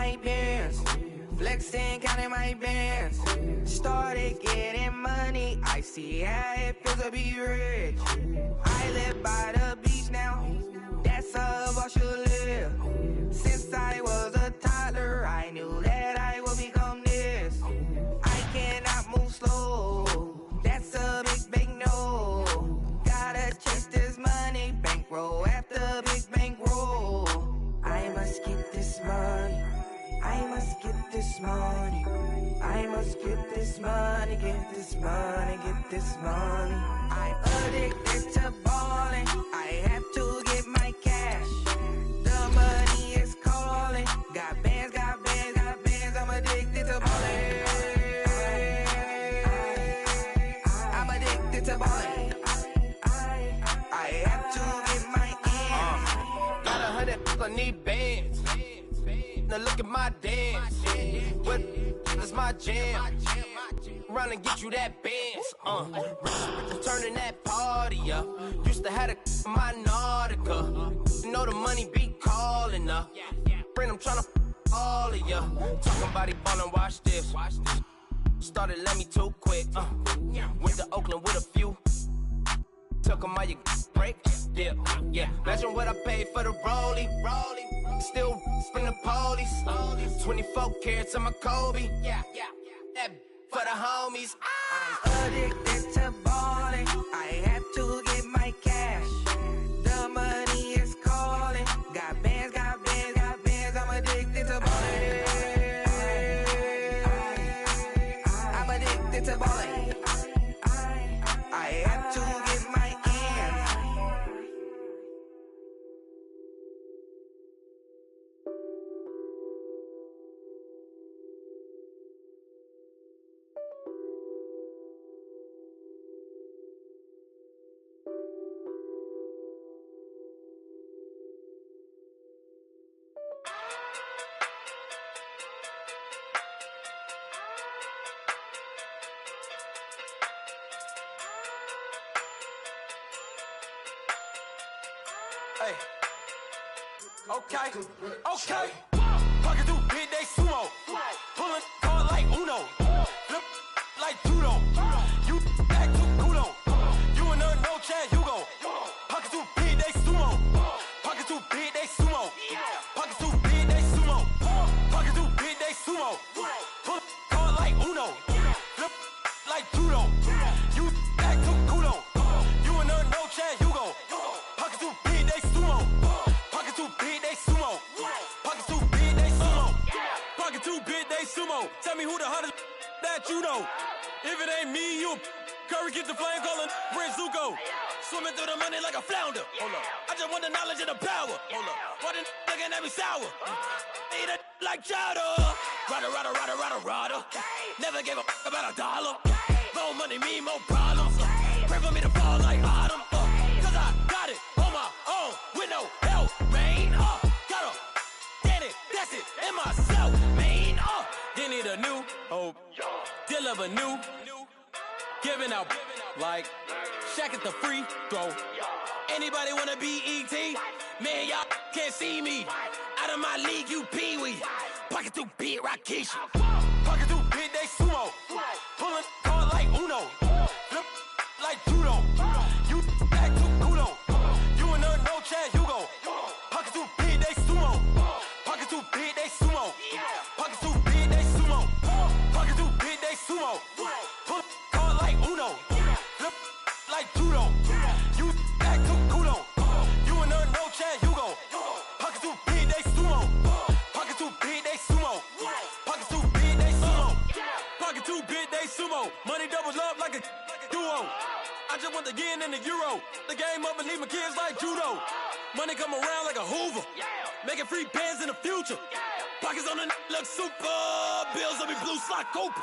my pants, flexing, counting my bands. Started getting money, I see how it feels to be rich. I live by the beach now, that's how I should live. Since I was a toddler, I knew that I would become this. I cannot move slow, that's a big no. Gotta chase this money, bankroll after big bankroll. I must get this money, I must get this money, I must get this money, get this money, get this money. I'm addicted to balling, I have to get my cash. The money is calling, got bands, got bands, got bands. I'm addicted to balling, I'm addicted to balling. I have to get my ends. Got 100, I need bands. Now look at my dance. What is my jam? Run and get you that bands. Turning that party up. Used to have a my Nautica. You know the money be calling up. Friend, I'm tryna all of ya. Talking about he ballin', watch this. Started let me too quick. Went to Oakland with a few. Took 'em all you break. Yeah. Imagine what I paid for the rollie. Still spin the police. 24 carats on my Kobe. That for the homies. I'm addicted to balling, I have to get my cash. The money is calling, got bands, got bands, got bands. I'm addicted to balling, I'm addicted to balling. I have to get my ends. Hey. Okay. Pocket through big day sumo. Pulling card like Uno. Flip like judo. You back to kudo. You and her no Chad Hugo. Pocket through big day sumo. Pocket through big day sumo. Pocket through big day sumo. Pocket through big day sumo. Pull card like Uno. Flip like judo. You back to kudo. You and her no Chad Hugo. Pocket through big day sumo. Pocket through big day sumo. Pocket through big day sumo. Pocket through big day sumo. Tell me who the hottest that you know. If it ain't me, you Curry get the flame calling Prince Zuko. Swimming through the money like a flounder. Hold up. I just want the knowledge and the power. Hold up. Why the looking at me sour? Eat it like chowder. Rada. Never gave a about a dollar. More money mean more problems. Pray for me to fall like autumn. Cause I got it on my own with no help, man. Got a daddy, that's it, in myself, man. They need a new hope, deal of a new, giving out like Shaq at the free throw. Anybody wanna be ET? Man, y'all can't see me. Out of my league, you pee-wee. Pocket through big Rakishi. Pocket through big day sumo. Pulling card like Uno. Flip like judo. You back to kudo. You and her no Chad Hugo. Pocket through big day sumo. Pocket through big day sumo. Pocket through big day sumo. Pocket through big day sumo. Pull card like Uno. Flip like judo. You back to kudo. You and her no Chad Hugo. Pocket through big day sumo. Pocket through big day sumo. Pocket through big day sumo. Pocket through big day sumo. Money doubles up like a duo. I just want the yen and the euro. The game up and leave my kids like judo. Money come around like a Hoover. Making free bands in the future. Pockets on the look super. Bills on me blue slot Cooper.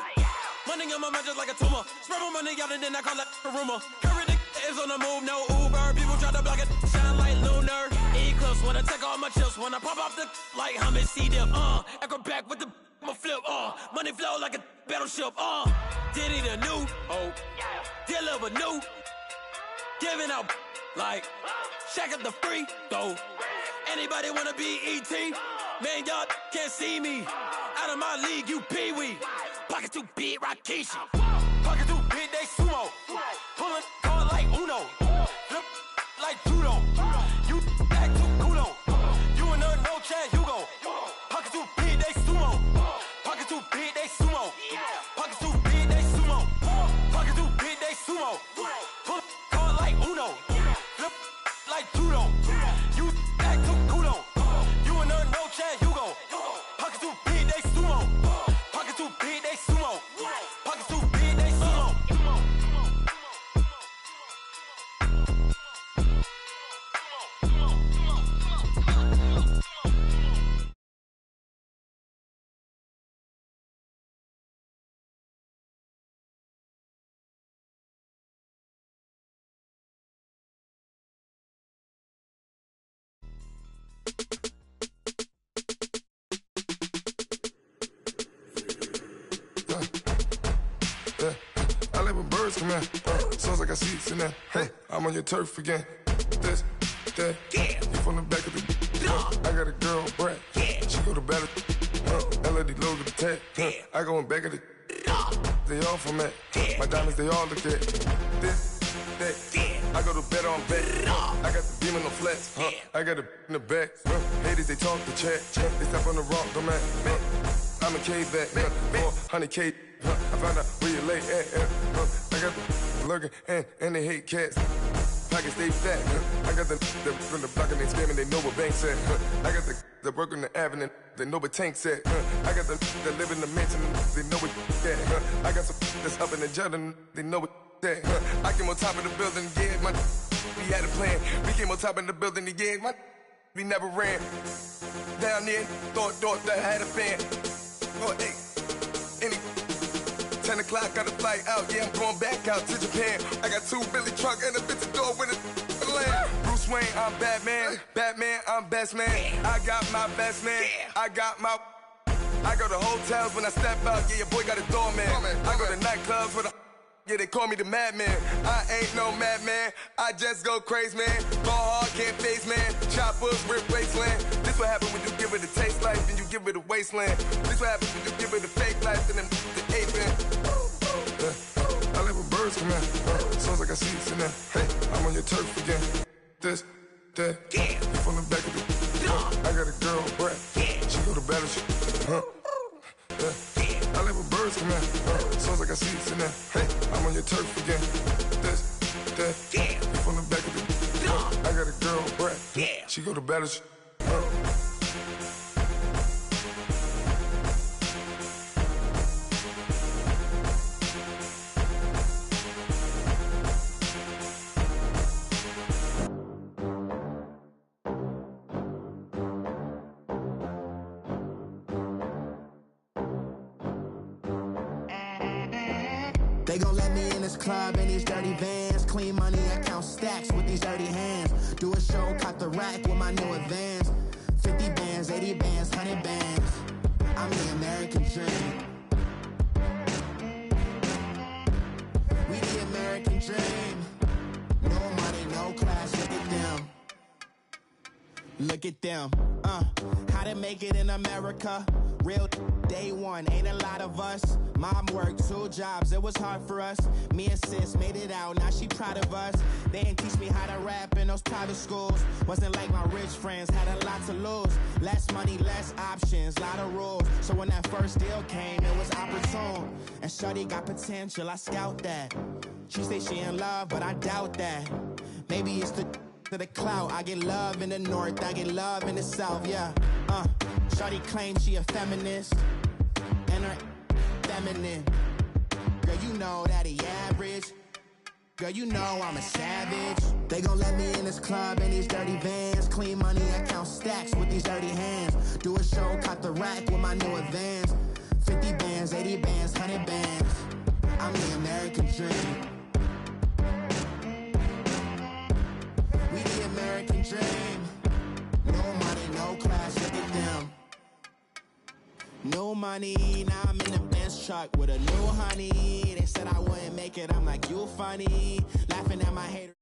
Money on my mind just like a tumor. Spread my money out and then I call that a rumor. Curry the is on the move, no Uber. People try to block it, shine like lunar. Eclipse wanna take all my chips. When I pop off the like Hummus C-Dip. Echo back with the I'ma flip. Money flow like a battleship. Diddy the new hope. Deal of a new. Giving out like Shaq at the free throw. Anybody wanna be ET? Man, y'all can't see me. Out of my league, you pee-wee. Pocket too big, Rakishi. Pocket too big, they sumo. Pulling card like Uno. Flip like judo. You act too kudo. You and her no chance, you go. Pocket too big, they sumo. Pocket too big, they sumo. Pocket too big, they sumo. Pocket too big, they sumo. Pull card like Uno. Flip like judo. You act too kudo. You and her no chance, you go. Pocket too big, they sumo. Pocket too big, they sumo. Pocket too big, they sumo. I let my birds come in. Sounds like I see it's in there. I'm on your turf again. This, that, you from the back of the. I got a girl, Brad. She go to battle. LED logo the tag. I go in back of the. They all from that. My diamonds, they all look at. This, that. I go to bed on bed. I got the beam in the flats. I got it in the back. Haters, they talk the chat. They step on the rock, don't man. I'm a K-back, 400K. I found out where you lay at. I got the lurking and they hate cats. Pockets stay fat. I got the from the block and they scamming, they know what banks at. I got the work on the avenue, they know what tanks at. I got the that live in the mansion, they know what that. I got some that's up in the Jordan, they know what that. I came on top of the building, yeah, my we had a plan. We came on top of the building, yeah, my we never ran. Down there, thought that I had a fan. Oh, hey, any 10 o'clock, got a flight out. Yeah, I'm going back out to Japan. I got 2 Billy truck and a bitch door with a land. Bruce Wayne, I'm Batman. Batman, I'm best man. I got my best man. I got my. I go to hotels when I step out. Yeah, your boy got a doorman. I go to nightclubs with a. Yeah, they call me the madman. I ain't no madman. I just go crazy, man. Go hard, can't face, man. Choppers, rip wasteland. This what happens when you give it a taste life and you give it a wasteland. This what happens when you give it a fake life and then the ape in. I let my birds come in. Sounds like I see it's in there. Hey, I'm on your turf again. This, that, you from the back of the. I got a girl, Brad. She go to battle, she. I let my birds come in. Sounds like I see it's in there. Hey, I'm on your turf again. This, that, you from the back of the. I got a girl, Brad. She go to battle, she. They gon' let me in this club in these dirty vans. Clean money, I count stacks with these dirty hands. Do a show, cop the rack with my new advance. 50 bands, 80 bands, 100 bands. I'm the American dream. We the American dream. No money, no class, look at them. Look at them, how to make it in America. Real day one, ain't a lot of us. Mom worked 2 jobs, it was hard for us. Me and sis made it out, now she proud of us. They ain't teach me how to rap in those private schools. Wasn't like my rich friends, had a lot to lose. Less money, less options, lot of rules. So when that first deal came, it was opportune. And shorty got potential, I scout that. She say she in love, but I doubt that. Maybe it's to the clout. I get love in the north, I get love in the south, yeah. Shorty claims she a feminist, and her feminine. Girl, you know that he average. Girl, you know I'm a savage. They gon' let me in this club in these dirty vans. Clean money, I count stacks with these dirty hands. Do a show, cop the rack with my new advance. 50 bands, 80 bands, 100 bands. I'm the American dream. We the American dream. No money, no class, look at them. No money, now I'm in the Benz truck with a new honey. They said I wouldn't make it, I'm like, you funny. Laughing at my haters.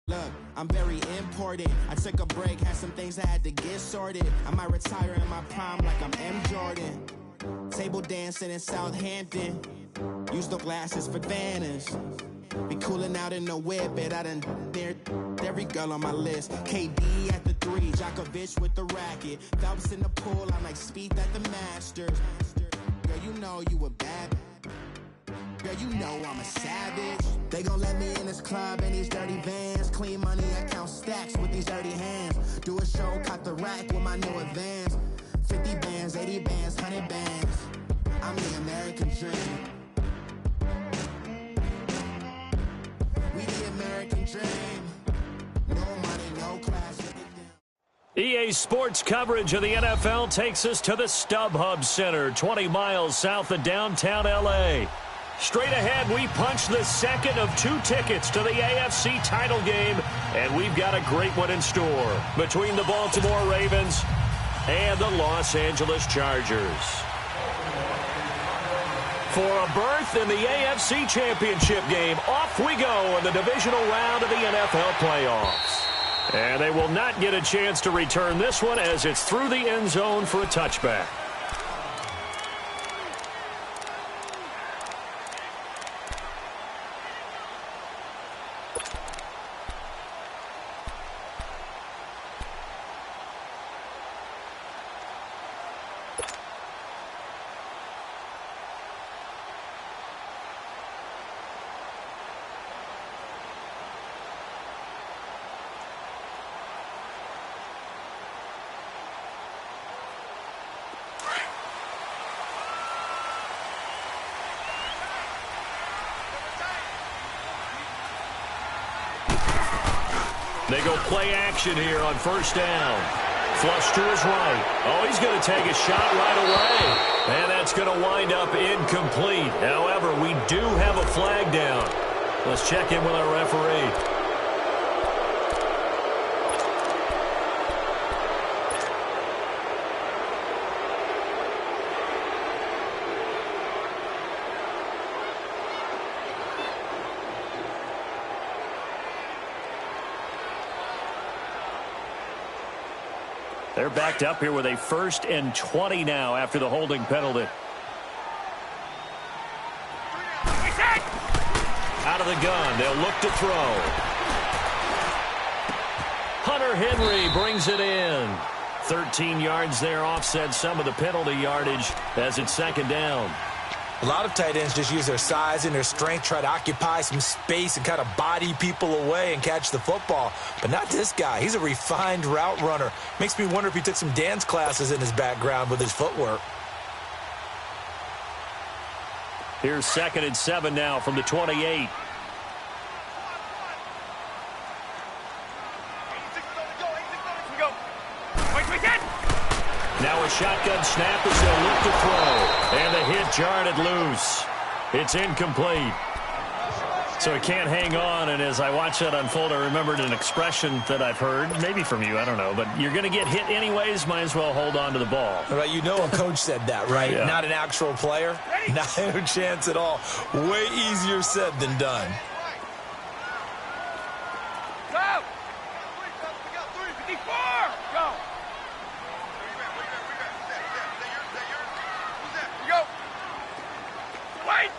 Look, I'm very important. I took a break, had some things I had to get sorted. I might retire in my prime like I'm M. Jordan. Table dancing in Southampton. Use the glasses for Vanish. Be cooling out in the whip, but I done near every girl on my list. KD at the 3, Djokovic with the racket. Phelps in the pool, I'm like Speed at the Masters. Girl, you know you a bad. Girl, you know I'm a savage. They gon' let me in this club in these dirty vans. Clean money, I count stacks with these dirty hands. Do a show, caught the rack with my new advance. 50 bands, 80 bands, 100 bands. I'm the American dream. We the American dream. No money, no class. EA Sports coverage of the NFL takes us to the StubHub Center, 20 miles south of downtown L.A. Straight ahead, we punch the second of 2 tickets to the AFC title game, and we've got a great one in store between the Baltimore Ravens and the Los Angeles Chargers. For a berth in the AFC Championship game, off we go in the divisional round of the NFL playoffs. And they will not get a chance to return this one as it's through the end zone for a touchback. They go play action here on first down. Flush to his right. Oh, he's going to take a shot right away. And that's going to wind up incomplete. However, we do have a flag down. Let's check in with our referee. They're backed up here with a 1st and 20 now after the holding penalty. Out of the gun. They'll look to throw. Hunter Henry brings it in. 13 yards there, offset some of the penalty yardage as it's 2nd down. A lot of tight ends just use their size and their strength, try to occupy some space and kind of body people away and catch the football. But not this guy. He's a refined route runner. Makes me wonder if he took some dance classes in his background with his footwork. Here's 2nd and 7 now from the 28. Now a shotgun snap as they'll look to throw. And the hit jarred it loose. It's incomplete. So he can't hang on, and as I watch that unfold, I remembered an expression that I've heard, maybe from you, I don't know, but you're going to get hit anyways, might as well hold on to the ball. Right, you know a coach said that, right? Yeah. Not an actual player. Not a chance at all. Way easier said than done. Go! Go! Go! Wait!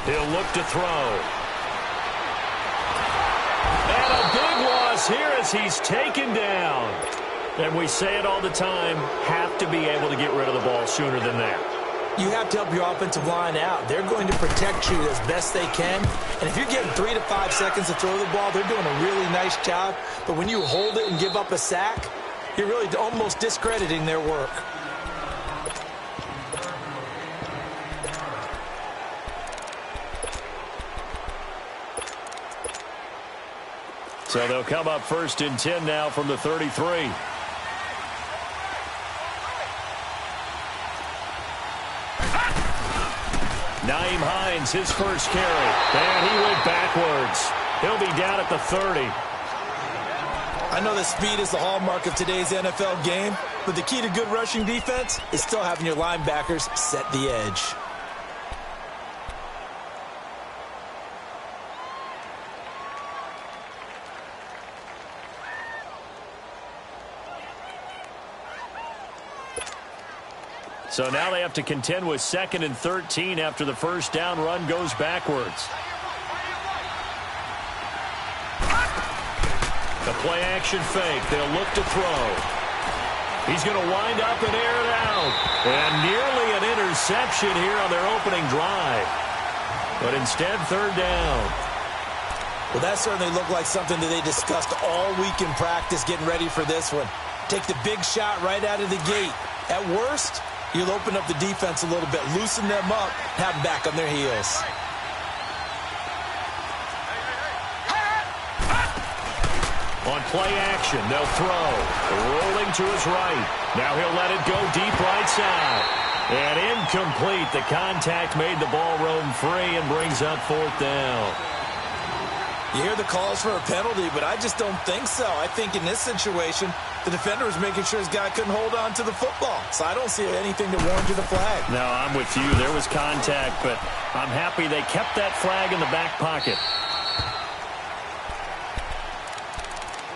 He'll look to throw. And a big loss here as he's taken down. And we say it all the time, have to be able to get rid of the ball sooner than that. You have to help your offensive line out. They're going to protect you as best they can. And if you're getting 3 to 5 seconds to throw the ball, they're doing a really nice job. But when you hold it and give up a sack, you're really almost discrediting their work. So they'll come up 1st and 10 now from the 33. Nyheim Hines, his first carry. And he went backwards. He'll be down at the 30. I know that speed is the hallmark of today's NFL game, but the key to good rushing defense is still having your linebackers set the edge. So now they have to contend with 2nd and 13 after the first down run goes backwards. The play action fake. They'll look to throw. He's going to wind up and air it out. And nearly an interception here on their opening drive. But instead, 3rd down. Well, that certainly looked like something that they discussed all week in practice getting ready for this one. Take the big shot right out of the gate. At worst, you'll open up the defense a little bit, loosen them up, have them back on their heels. On play action, they'll throw. Rolling to his right. Now he'll let it go deep right side. And incomplete. The contact made the ball roam free and brings up 4th down. You hear the calls for a penalty, but I just don't think so. I think in this situation, the defender was making sure his guy couldn't hold on to the football. So I don't see anything to warrant you the flag. No, I'm with you. There was contact, but I'm happy they kept that flag in the back pocket.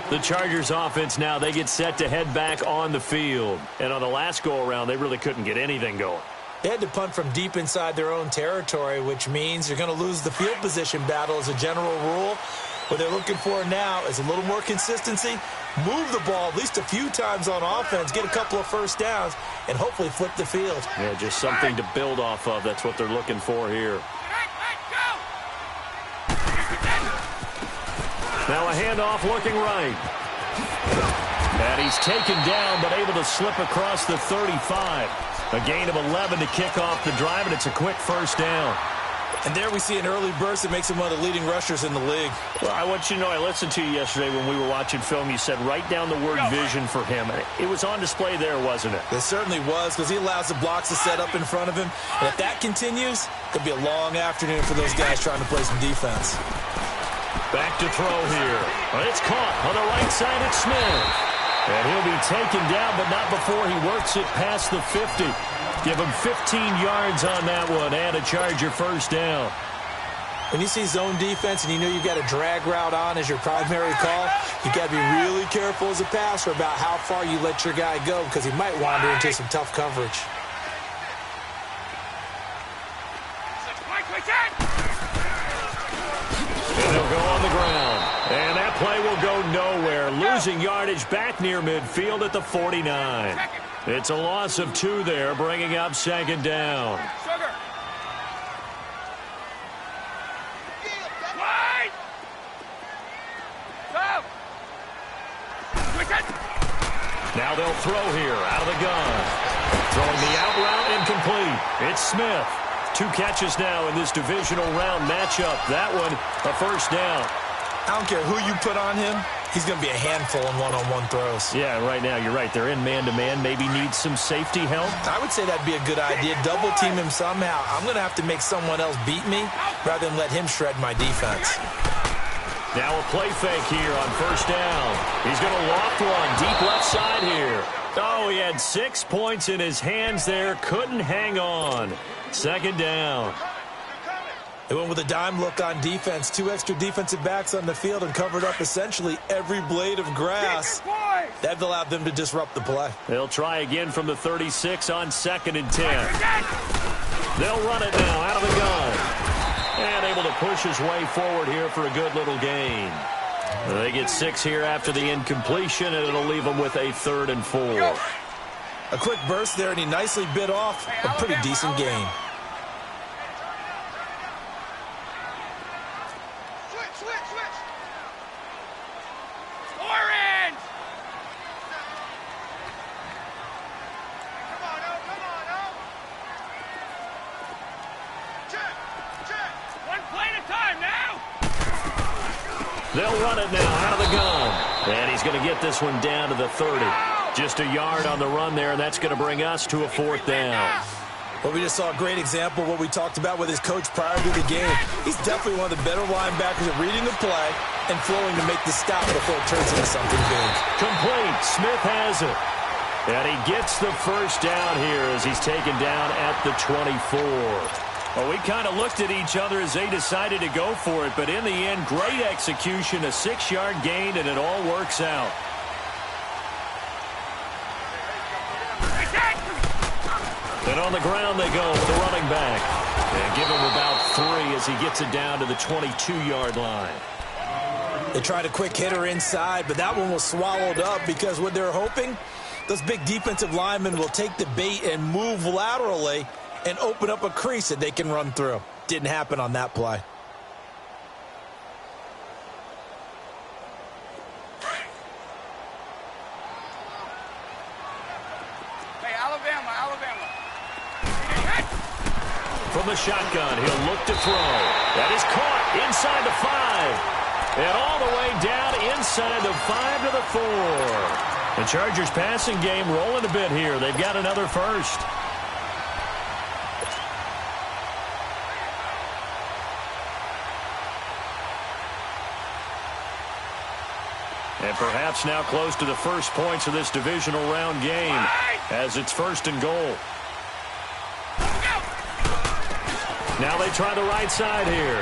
The Chargers offense now, they get set to head back on the field. And on the last go-around, they really couldn't get anything going. They had to punt from deep inside their own territory, which means you're going to lose the field position battle as a general rule. What they're looking for now is a little more consistency, move the ball at least a few times on offense, get a couple of first downs, and hopefully flip the field. Yeah, just something to build off of. That's what they're looking for here. Now a handoff looking right. And he's taken down, but able to slip across the 35. A gain of 11 to kick off the drive, and it's a quick first down. And there we see an early burst that makes him one of the leading rushers in the league. Well, I want you to know, I listened to you yesterday when we were watching film. You said write down the word vision for him. It was on display there, wasn't it? It certainly was, because he allows the blocks to set up in front of him. And if that continues, it could be a long afternoon for those guys trying to play some defense. Back to throw here. It's caught on the right side. It's Smith. And he'll be taken down, but not before he works it past the 50. Give him 15 yards on that one and a Charger first down. When you see zone defense and you know you've got a drag route on as your primary call, you've got to be really careful as a passer about how far you let your guy go, because he might wander into some tough coverage. And they'll go on the ground. And that play will go nowhere. Losing yardage back near midfield at the 49. It's a loss of 2 there, bringing up 2nd down. Now they'll throw here out of the gun. Throwing the out route incomplete. It's Smith. 2 catches now in this divisional round matchup. That one, a first down. I don't care who you put on him. He's going to be a handful in one-on-one throws. Yeah, right now, you're right. They're in man-to-man. Maybe needs some safety help. I would say that'd be a good idea. Double-team him somehow. I'm going to have to make someone else beat me rather than let him shred my defense. Now a play fake here on first down. He's going to loft one deep left side here. Oh, he had 6 points in his hands there. Couldn't hang on. 2nd down. They went with a dime look on defense. 2 extra defensive backs on the field and covered up essentially every blade of grass. That allowed them to disrupt the play. They'll try again from the 36 on 2nd and 10. They'll run it now out of the gun. And able to push his way forward here for a good little gain. They get 6 here after the incompletion, and it'll leave them with a 3rd and 4. A quick burst there, and he nicely bit off a pretty decent gain. They'll run it now out of the gun. And he's going to get this one down to the 30. Just a yard on the run there, and that's going to bring us to a 4th down. Well, we just saw a great example of what we talked about with his coach prior to the game. He's definitely one of the better linebackers at reading the play and flowing to make the stop before it turns into something big. Complete. Smith has it. And he gets the first down here as he's taken down at the 24. Well, we kind of looked at each other as they decided to go for it, but in the end, great execution, a 6-yard gain, and it all works out. And on the ground they go with the running back. And give him about 3 as he gets it down to the 22-yard line. They tried a quick hitter inside, but that one was swallowed up because what they're hoping, those big defensive linemen will take the bait and move laterally and open up a crease that they can run through. Didn't happen on that play. Hey, Alabama. From the shotgun, he'll look to throw. That is caught inside the 5. And all the way down inside the 5 to the 4. The Chargers passing game rolling a bit here. They've got another first. And perhaps now close to the first points of this divisional round game as it's 1st and goal. Now they try the right side here.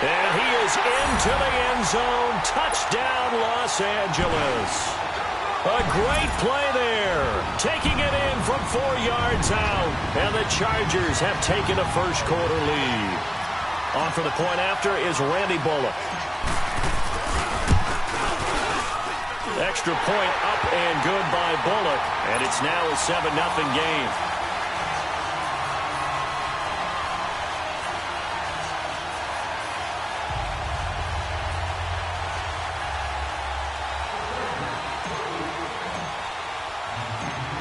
And he is into the end zone. Touchdown, Los Angeles. A great play there. Taking it in from 4 yards out. And the Chargers have taken a first-quarter lead. On for the point after is Randy Bullock. Extra point up and good by Bullock. And it's now a 7-0 game.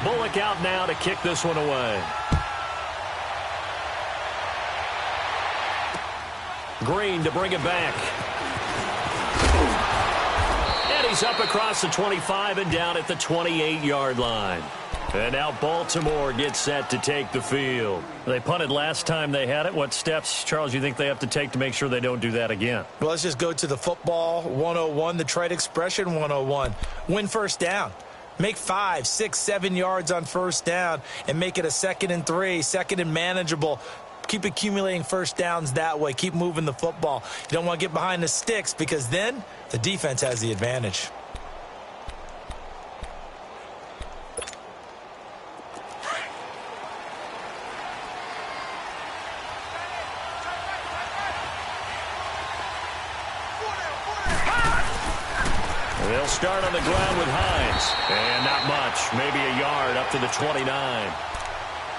Bullock out now to kick this one away. Green to bring it back. And he's up across the 25 and down at the 28-yard line. And now Baltimore gets set to take the field. They punted last time they had it. What steps, Charles, you think they have to take to make sure they don't do that again? Well, let's just go to the football 101, the trade expression 101. Win first down. Make 5, 6, 7 yards on first down and make it a 2nd and 3, 2nd and manageable. Keep accumulating first downs that way. Keep moving the football. You don't want to get behind the sticks because then the defense has the advantage. They'll start on the ground with Hines. And not much. Maybe a yard up to the 29.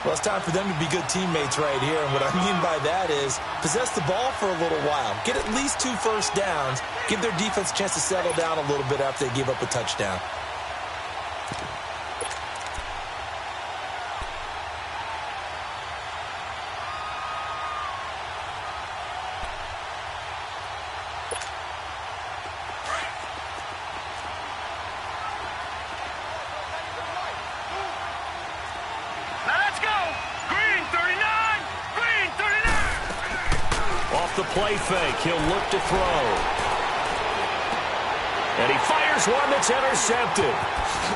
Well, it's time for them to be good teammates right here. And what I mean by that is possess the ball for a little while. Get at least 2 first downs. Give their defense a chance to settle down a little bit after they give up a touchdown. The play fake. He'll look to throw. And he fires one that's intercepted.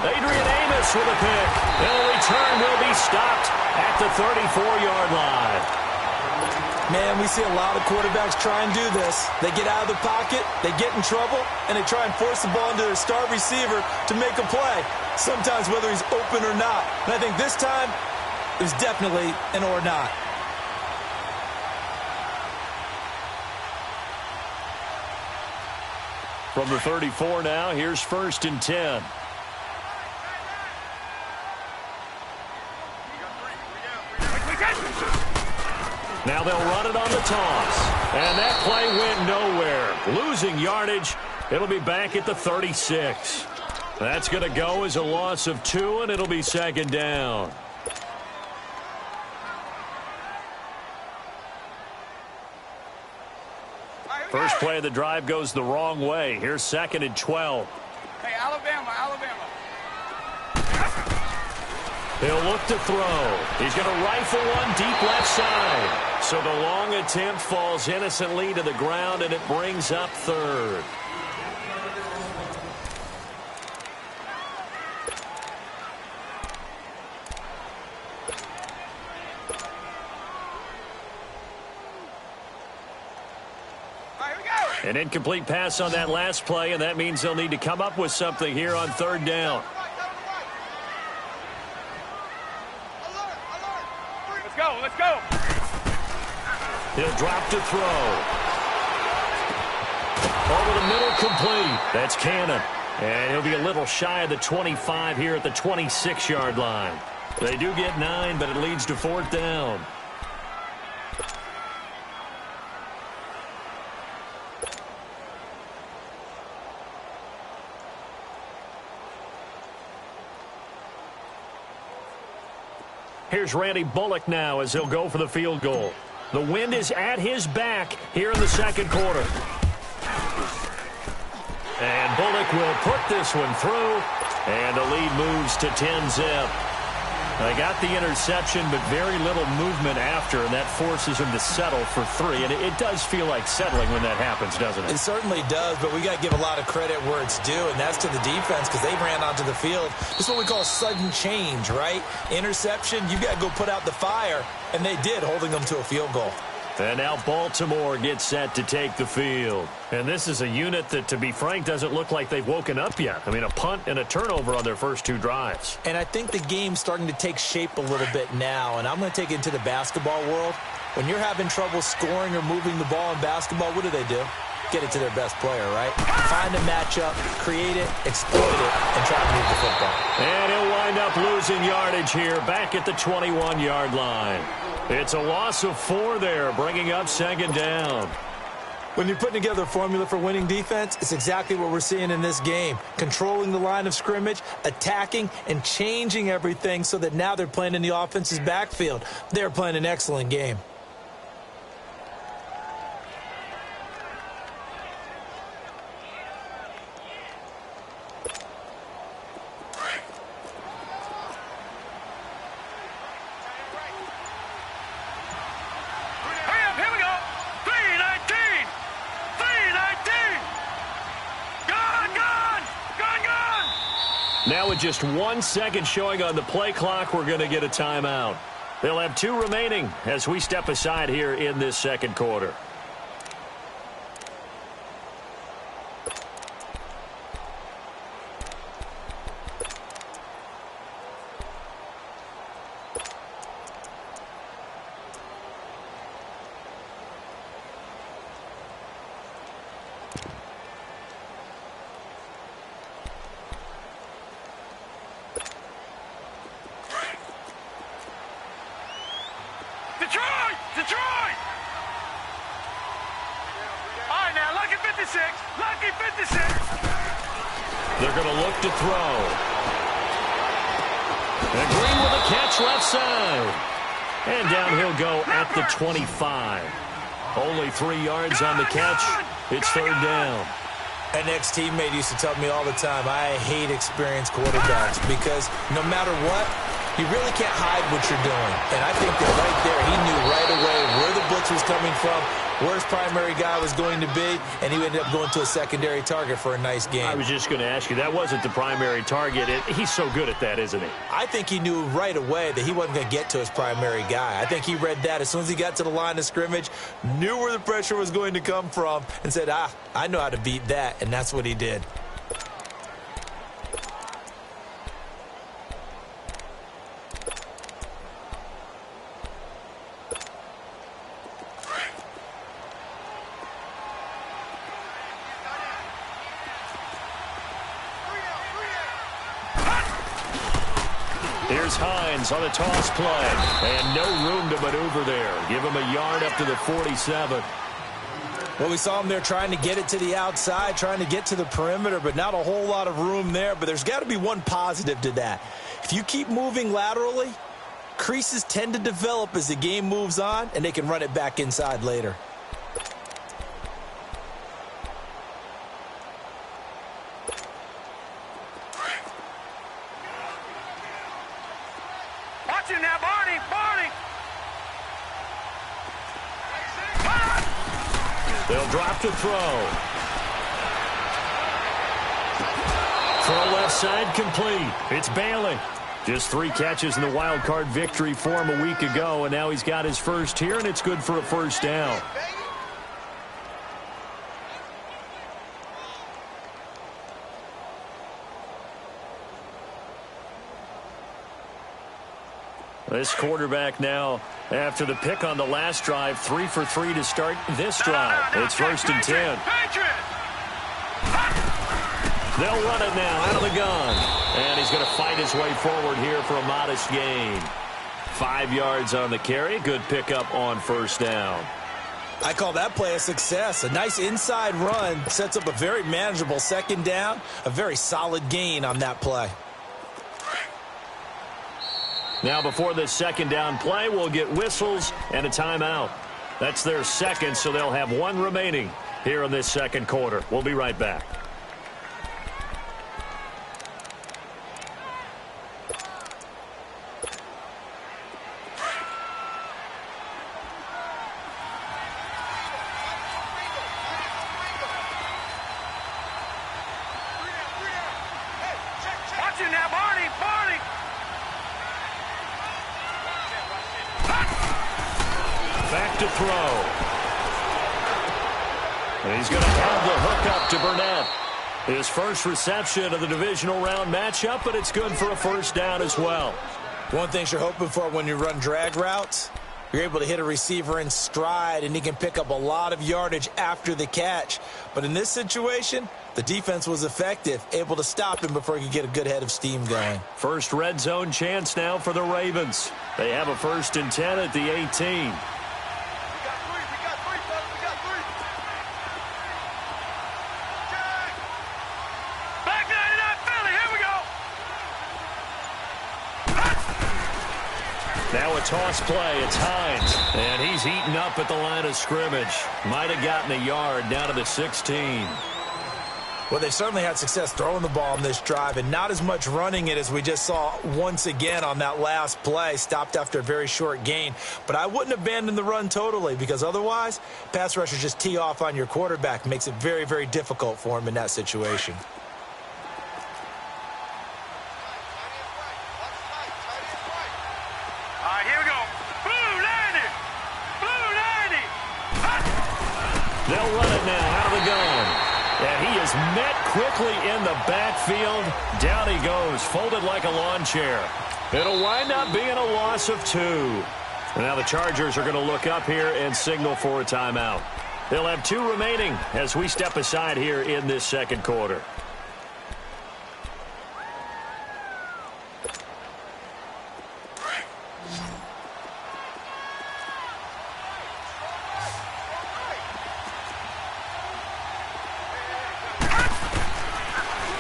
Adrian Amos with a pick. And the return will be stopped at the 34-yard line. Man, we see a lot of quarterbacks try and do this. They get out of the pocket, they get in trouble, and they try and force the ball into their star receiver to make a play. Sometimes whether he's open or not. And I think this time, it was definitely an or not. From the 34 now, here's 1st and 10. Now they'll run it on the toss. And that play went nowhere. Losing yardage. It'll be back at the 36. That's going to go as a loss of 2, and it'll be 2nd down. First play of the drive goes the wrong way. Here's 2nd and 12. Hey, Alabama. He'll look to throw. He's going to rifle one deep left side. So the long attempt falls innocently to the ground, and it brings up third. An incomplete pass on that last play, and that means they'll need to come up with something here on third down. Let's go, let's go. He'll drop to throw. Over the middle, complete. That's Cannon. And he'll be a little shy of the 25 here at the 26-yard line. They do get 9, but it leads to fourth down. Here's Randy Bullock now as he'll go for the field goal. The wind is at his back here in the second quarter. And Bullock will put this one through, and the lead moves to 10-zip. They got the interception, but very little movement after, and that forces him to settle for 3. And it does feel like settling when that happens, doesn't it? It certainly does, but we got to give a lot of credit where it's due, and that's to the defense because they ran onto the field. This is what we call sudden change, right? Interception, you got to go put out the fire, and they did, holding them to a field goal. And now Baltimore gets set to take the field. And this is a unit that, to be frank, doesn't look like they've woken up yet. I mean, a punt and a turnover on their first 2 drives. And I think the game's starting to take shape a little bit now, and I'm going to take it into the basketball world. When you're having trouble scoring or moving the ball in basketball, what do? Get it to their best player, right? Find a matchup, create it, exploit it, and try to move the football. And he'll wind up losing yardage here back at the 21-yard line. It's a loss of 4 there, bringing up second down. When you're putting together a formula for winning defense, it's exactly what we're seeing in this game. Controlling the line of scrimmage, attacking, and changing everything so that now they're playing in the offense's backfield. They're playing an excellent game. Now with just 1 second showing on the play clock, we're going to get a timeout. They'll have 2 remaining as we step aside here in this second quarter. Detroit! All right, now, lucky 56. Lucky 56. They're going to look to throw. And Green with a catch left side. And down he'll go at the 25. Only 3 yards on the catch. It's third down. An ex-teammate used to tell me all the time, I hate experienced quarterbacks because no matter what, you really can't hide what you're doing. And I think that right there, he knew right away where the blitz was coming from, where his primary guy was going to be, and he ended up going to a secondary target for a nice game. I was just going to ask you, that wasn't the primary target. He's so good at that, isn't he? I think he knew right away that he wasn't going to get to his primary guy. I think he read that as soon as he got to the line of scrimmage, knew where the pressure was going to come from, and said, I know how to beat that, and that's what he did. Here's Hines on a toss play. And no room to maneuver there. Give him a yard up to the 47. Well, we saw him there trying to get it to the outside, trying to get to the perimeter, but not a whole lot of room there. But there's got to be one positive to that. If you keep moving laterally, creases tend to develop as the game moves on, and they can run it back inside later. Watch it now, Barney! They'll drop to throw. Throw left side complete. It's Bailey. Just 3 catches in the wild card victory for him a week ago, and now he's got his first here, and it's good for a first down. This quarterback now, after the pick on the last drive, 3 for 3 to start this drive. It's 1st and 10. They'll run it now out of the gun. And he's going to fight his way forward here for a modest gain. 5 yards on the carry. Good pickup on first down. I call that play a success. A nice inside run sets up a very manageable 2nd down. A very solid gain on that play. Now before this 2nd down play, we'll get whistles and a timeout. That's their 2nd, so they'll have 1 remaining here in this 2nd quarter. We'll be right back. Watch it now, Barney! Back to throw. And he's going to have the hook up to Burnett. His first reception of the divisional round matchup, but it's good for a first down as well. One thing you're hoping for when you run drag routes, you're able to hit a receiver in stride, and he can pick up a lot of yardage after the catch. But in this situation, the defense was effective, able to stop him before he could get a good head of steam going. First red zone chance now for the Ravens. They have a 1st and 10 at the 18. Now a toss play. It's Hines. And he's eaten up at the line of scrimmage. Might have gotten a yard down to the 16. Well, they certainly had success throwing the ball in this drive and not as much running it as we just saw once again on that last play. Stopped after a very short gain. But I wouldn't abandon the run totally because otherwise, pass rushers just tee off on your quarterback. Makes it very, very difficult for him in that situation. They'll run it now out of the gun. And he is met quickly in the backfield. Down he goes, folded like a lawn chair. It'll wind up being a loss of 2. Now the Chargers are going to look up here and signal for a timeout. They'll have 2 remaining as we step aside here in this 2nd quarter.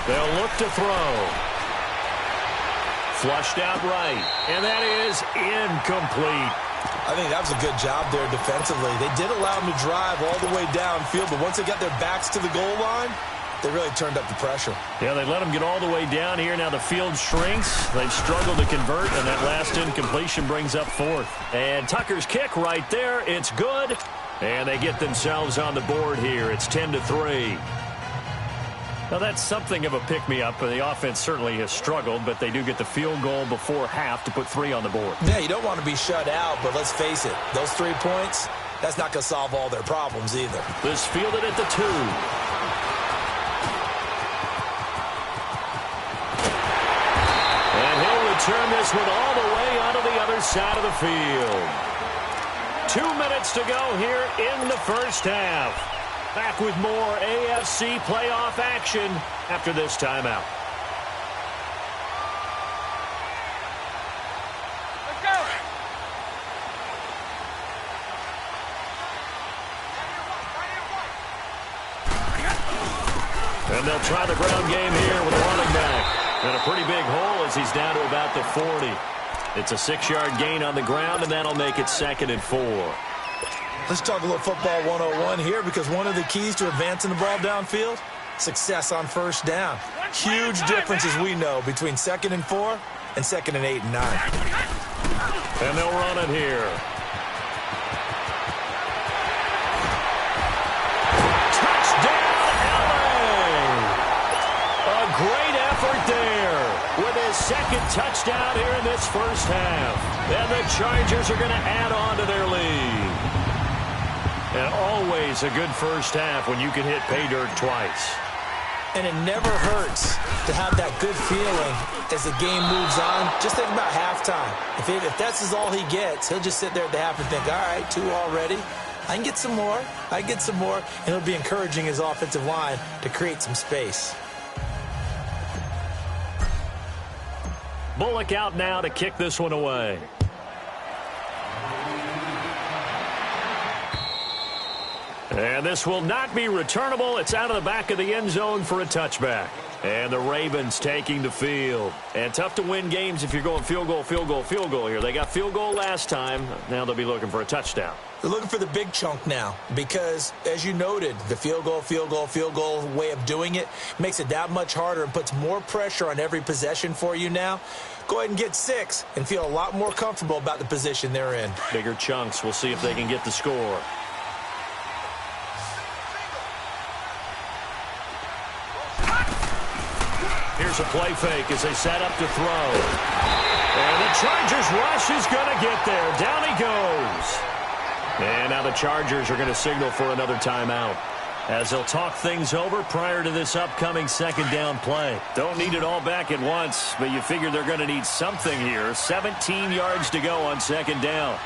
They'll look to throw. Flushed out right. And that is incomplete. I think that was a good job there defensively. They did allow them to drive all the way downfield, but once they got their backs to the goal line, they really turned up the pressure. Yeah, they let them get all the way down here. Now the field shrinks. They've struggled to convert, and that last incompletion brings up 4th. And Tucker's kick right there. It's good. And they get themselves on the board here. It's 10-3. Now, that's something of a pick-me-up. The offense certainly has struggled, but they do get the field goal before half to put 3 on the board. Yeah, you don't want to be shut out, but let's face it, those 3 points, that's not going to solve all their problems either. This fielded at the 2. And he'll return this one all the way onto the other side of the field. 2 minutes to go here in the first half. Back with more AFC playoff action after this timeout. Let's go. And they'll try the ground game here with a running back. And a pretty big hole as he's down to about the 40. It's a 6-yard gain on the ground, and that'll make it 2nd and 4. Let's talk a little football 101 here because one of the keys to advancing the ball downfield, success on first down. Huge difference, as we know, between 2nd and 4 and 2nd and 8 and 9. And they'll run it here. Touchdown, LA! A great effort there with his 2nd touchdown here in this first half. And the Chargers are going to add on to their lead. And always a good first half when you can hit pay dirt twice. And it never hurts to have that good feeling as the game moves on. Just think about halftime. If that's all he gets, he'll just sit there at the half and think, all right, 2 already. I can get some more. I can get some more. And he'll be encouraging his offensive line to create some space. Bullock out now to kick this one away. And this will not be returnable. It's out of the back of the end zone for a touchback. And the Ravens taking the field. And tough to win games if you're going field goal, field goal, field goal here. They got field goal last time. Now they'll be looking for a touchdown. They're looking for the big chunk now because, as you noted, the field goal way of doing it makes it that much harder and puts more pressure on every possession for you now. Go ahead and get 6 and feel a lot more comfortable about the position they're in. Bigger chunks. We'll see if they can get the score. Here's a play fake as they set up to throw. And the Chargers rush is going to get there. Down he goes. And now the Chargers are going to signal for another timeout as they'll talk things over prior to this upcoming 2nd down play. Don't need it all back at once, but you figure they're going to need something here. 17 yards to go on 2nd down.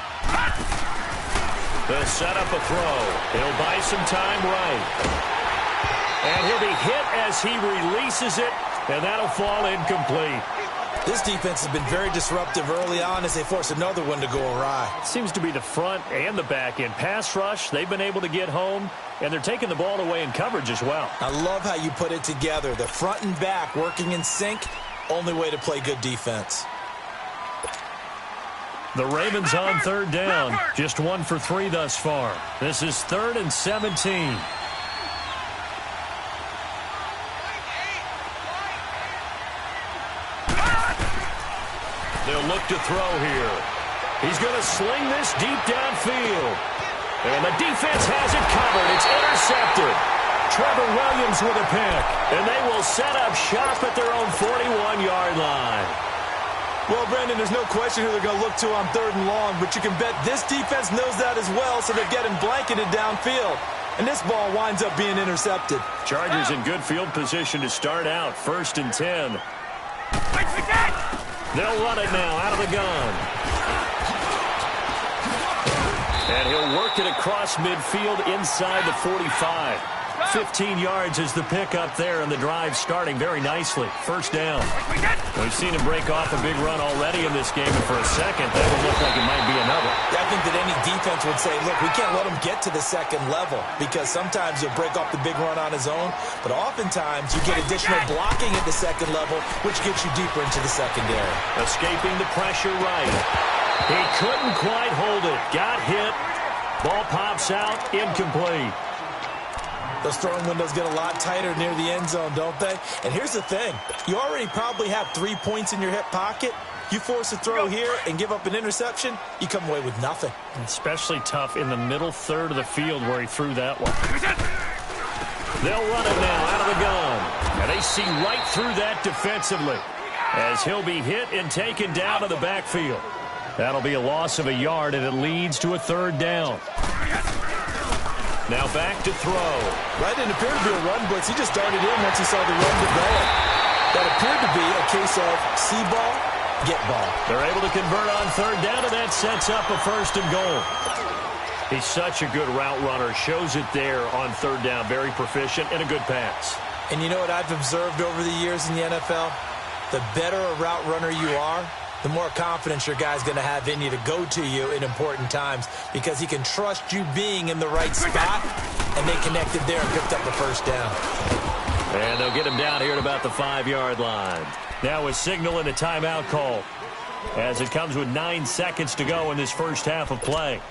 They'll set up a throw. He'll buy some time right. And he'll be hit as he releases it. And that'll fall incomplete. This defense has been very disruptive early on as they force another one to go awry. Seems to be the front and the back end. Pass rush, they've been able to get home, and they're taking the ball away in coverage as well. I love how you put it together. The front and back working in sync, only way to play good defense. The Ravens on 3rd down. Just 1 for 3 thus far. This is 3rd and 17. They'll look to throw here. He's going to sling this deep downfield. And the defense has it covered. It's intercepted. Trevor Williams with a pick. And they will set up shop at their own 41-yard line. Well, Brandon, there's no question who they're going to look to on 3rd and long, but you can bet this defense knows that as well, so they're getting blanketed downfield. And this ball winds up being intercepted. Chargers in good field position to start out. 1st and 10. They'll run it now out of the gun. And he'll work it across midfield inside the 45. 15 yards is the pickup there, and the drive starting very nicely. 1st down. We've seen him break off a big run already in this game, and for a second, that would look like it might be another. I think that any defense would say, look, we can't let him get to the 2nd level because sometimes he'll break off the big run on his own, but oftentimes you get additional blocking at the 2nd level, which gets you deeper into the secondary. Escaping the pressure right. He couldn't quite hold it. Got hit. Ball pops out. Incomplete. Those throwing windows get a lot tighter near the end zone, don't they? And here's the thing. You already probably have 3 points in your hip pocket. You force a throw here and give up an interception, you come away with nothing. Especially tough in the middle 3rd of the field where he threw that one. They'll run it now out of the gun. And they see right through that defensively as he'll be hit and taken down to the backfield. That'll be a loss of a yard, and it leads to a 3rd down. Now back to throw. That didn't appear to be a run blitz. He just darted in once he saw the run develop. That appeared to be a case of see ball, get ball. They're able to convert on 3rd down, and that sets up a 1st and goal. He's such a good route runner. Shows it there on 3rd down. Very proficient and a good pass. And you know what I've observed over the years in the NFL? The better a route runner you are, the more confidence your guy's going to have in you to go to you in important times because he can trust you being in the right spot, and they connected there and picked up the 1st down. And they'll get him down here at about the 5-yard line. Now a signal and a timeout call as it comes with 9 seconds to go in this first half of play.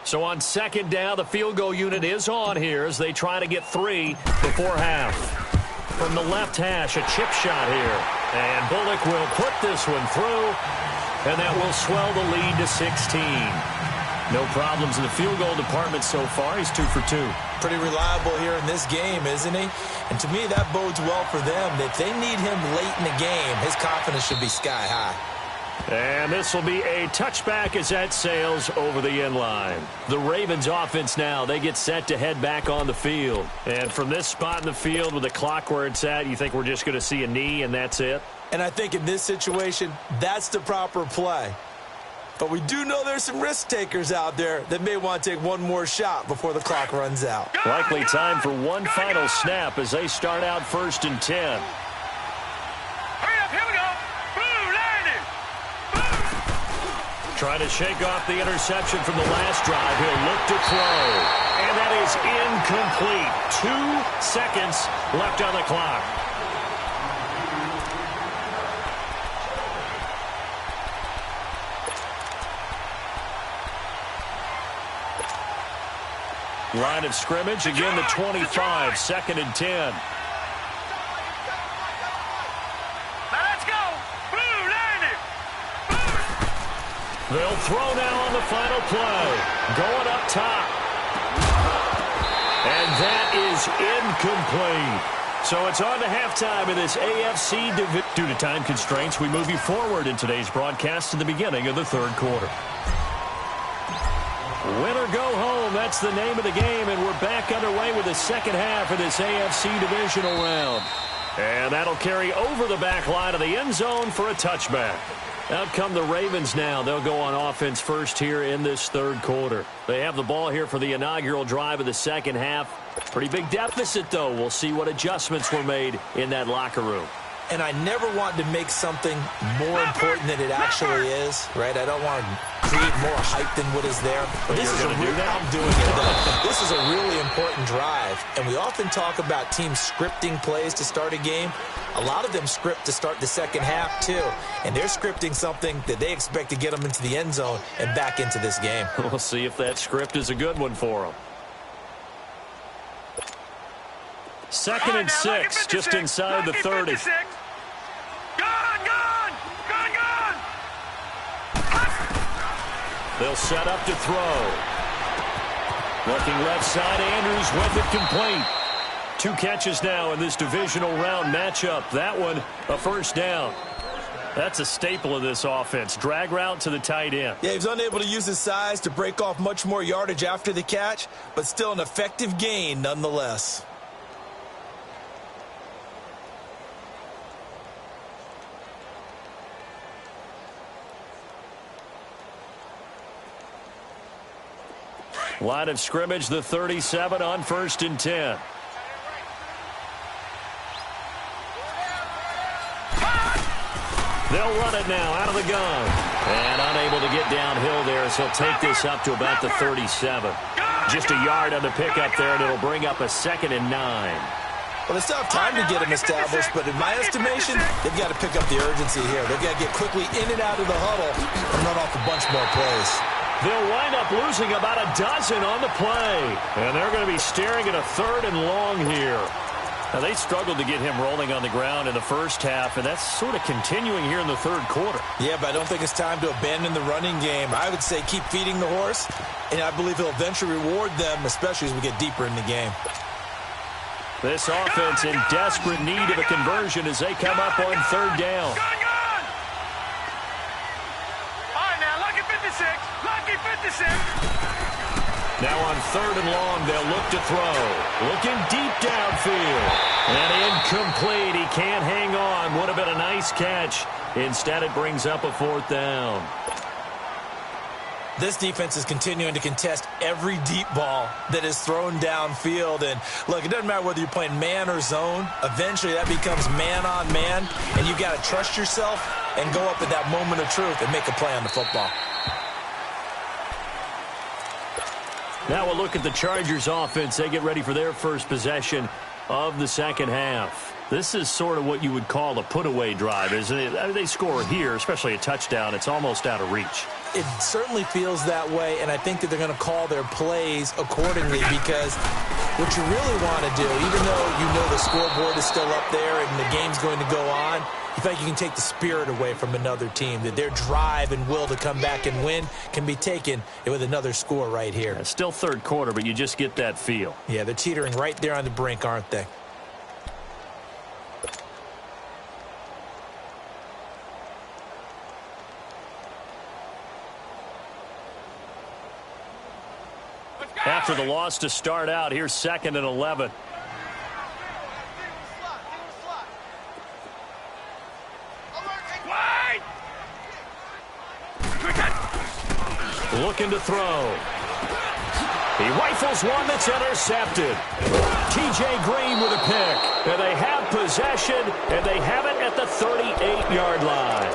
So on 2nd down, the field goal unit is on here as they try to get 3 before half. From the left hash, a chip shot here. And Bullock will put this one through, and that will swell the lead to 16. No problems in the field goal department so far. He's 2 for 2. Pretty reliable here in this game, isn't he? And to me, that bodes well for them. If they need him late in the game, his confidence should be sky high. And this will be a touchback as that sails over the end line. The Ravens offense now, they get set to head back on the field. And from this spot in the field with the clock where it's at, you think we're just going to see a knee and that's it? And I think in this situation, that's the proper play. But we do know there's some risk takers out there that may want to take one more shot before the clock runs out. Likely time for one final snap as they start out 1st and 10. Hurry up, here we go. Blue, landing. Trying to shake off the interception from the last drive. He'll look to throw. And that is incomplete. 2 seconds left on the clock. Line of scrimmage, again the 25, 2nd and 10. Now let's go. Blue, landing. They'll throw now on the final play. Going up top. And that is incomplete. So it's on to halftime in this AFC division. Due to time constraints, we move you forward in today's broadcast to the beginning of the 3rd quarter. Win or go home, that's the name of the game, and we're back underway with the 2nd half of this AFC divisional round. And that'll carry over the back line of the end zone for a touchback. Out come the Ravens now. They'll go on offense first here in this 3rd quarter. They have the ball here for the inaugural drive of the 2nd half. Pretty big deficit, though. We'll see what adjustments were made in that locker room. And I never want to make something more important than it actually is, right? I don't want to create more hype than what is there. But this is a real, I'm doing it, though. This is a really important drive. And we often talk about teams scripting plays to start a game. A lot of them script to start the 2nd half, too. And they're scripting something that they expect to get them into the end zone and back into this game. We'll see if that script is a good one for them. 2nd and 6, just inside the 30. Gone. They'll set up to throw. Looking left side, Andrews with it complete. 2 catches now in this divisional round matchup. That one, a 1st down. That's a staple of this offense. Drag route to the tight end. Yeah, he was unable to use his size to break off much more yardage after the catch, but still an effective gain nonetheless. Line of scrimmage, the 37 on 1st and 10. They'll run it now out of the gun. And unable to get downhill there, so he'll take this up to about the 37. Just a yard on the pickup there, and it'll bring up a 2nd and 9. Well, they still have time to get him established, but in my estimation, they've got to pick up the urgency here. They've got to get quickly in and out of the huddle and run off a bunch more plays. They'll wind up losing about a dozen on the play. And they're going to be staring at a 3rd and long here. Now, they struggled to get him rolling on the ground in the 1st half, and that's sort of continuing here in the 3rd quarter. Yeah, but I don't think it's time to abandon the running game. I would say keep feeding the horse, and I believe he'll eventually reward them, especially as we get deeper in the game. This offense in desperate need of a conversion as they come up on 3rd down. All right, now, lucky 56. Lucky 56. Now on 3rd and long, they'll look to throw. Looking deep downfield. And incomplete. He can't hang on. Would have been a nice catch. Instead, it brings up a 4th down. This defense is continuing to contest every deep ball that is thrown downfield. And, look, it doesn't matter whether you're playing man or zone. Eventually, that becomes man on man. And you've got to trust yourself and go up at that moment of truth and make a play on the football. Now we'll look at the Chargers offense. They get ready for their first possession of the 2nd half. This is sort of what you would call a put-away drive, isn't it? I mean, they score here, especially a touchdown. It's almost out of reach. It certainly feels that way, and I think that they're going to call their plays accordingly because what you really want to do, even though you know the scoreboard is still up there and the game's going to go on, you feel like you can take the spirit away from another team, that their drive and will to come back and win can be taken with another score right here. Yeah, still third quarter, but you just get that feel. Yeah, they're teetering right there on the brink, aren't they? After the loss to start out, here's 2nd and 11. Looking to throw. He rifles one that's intercepted. T.J. Green with a pick. And they have possession, and they have it at the 38-yard line.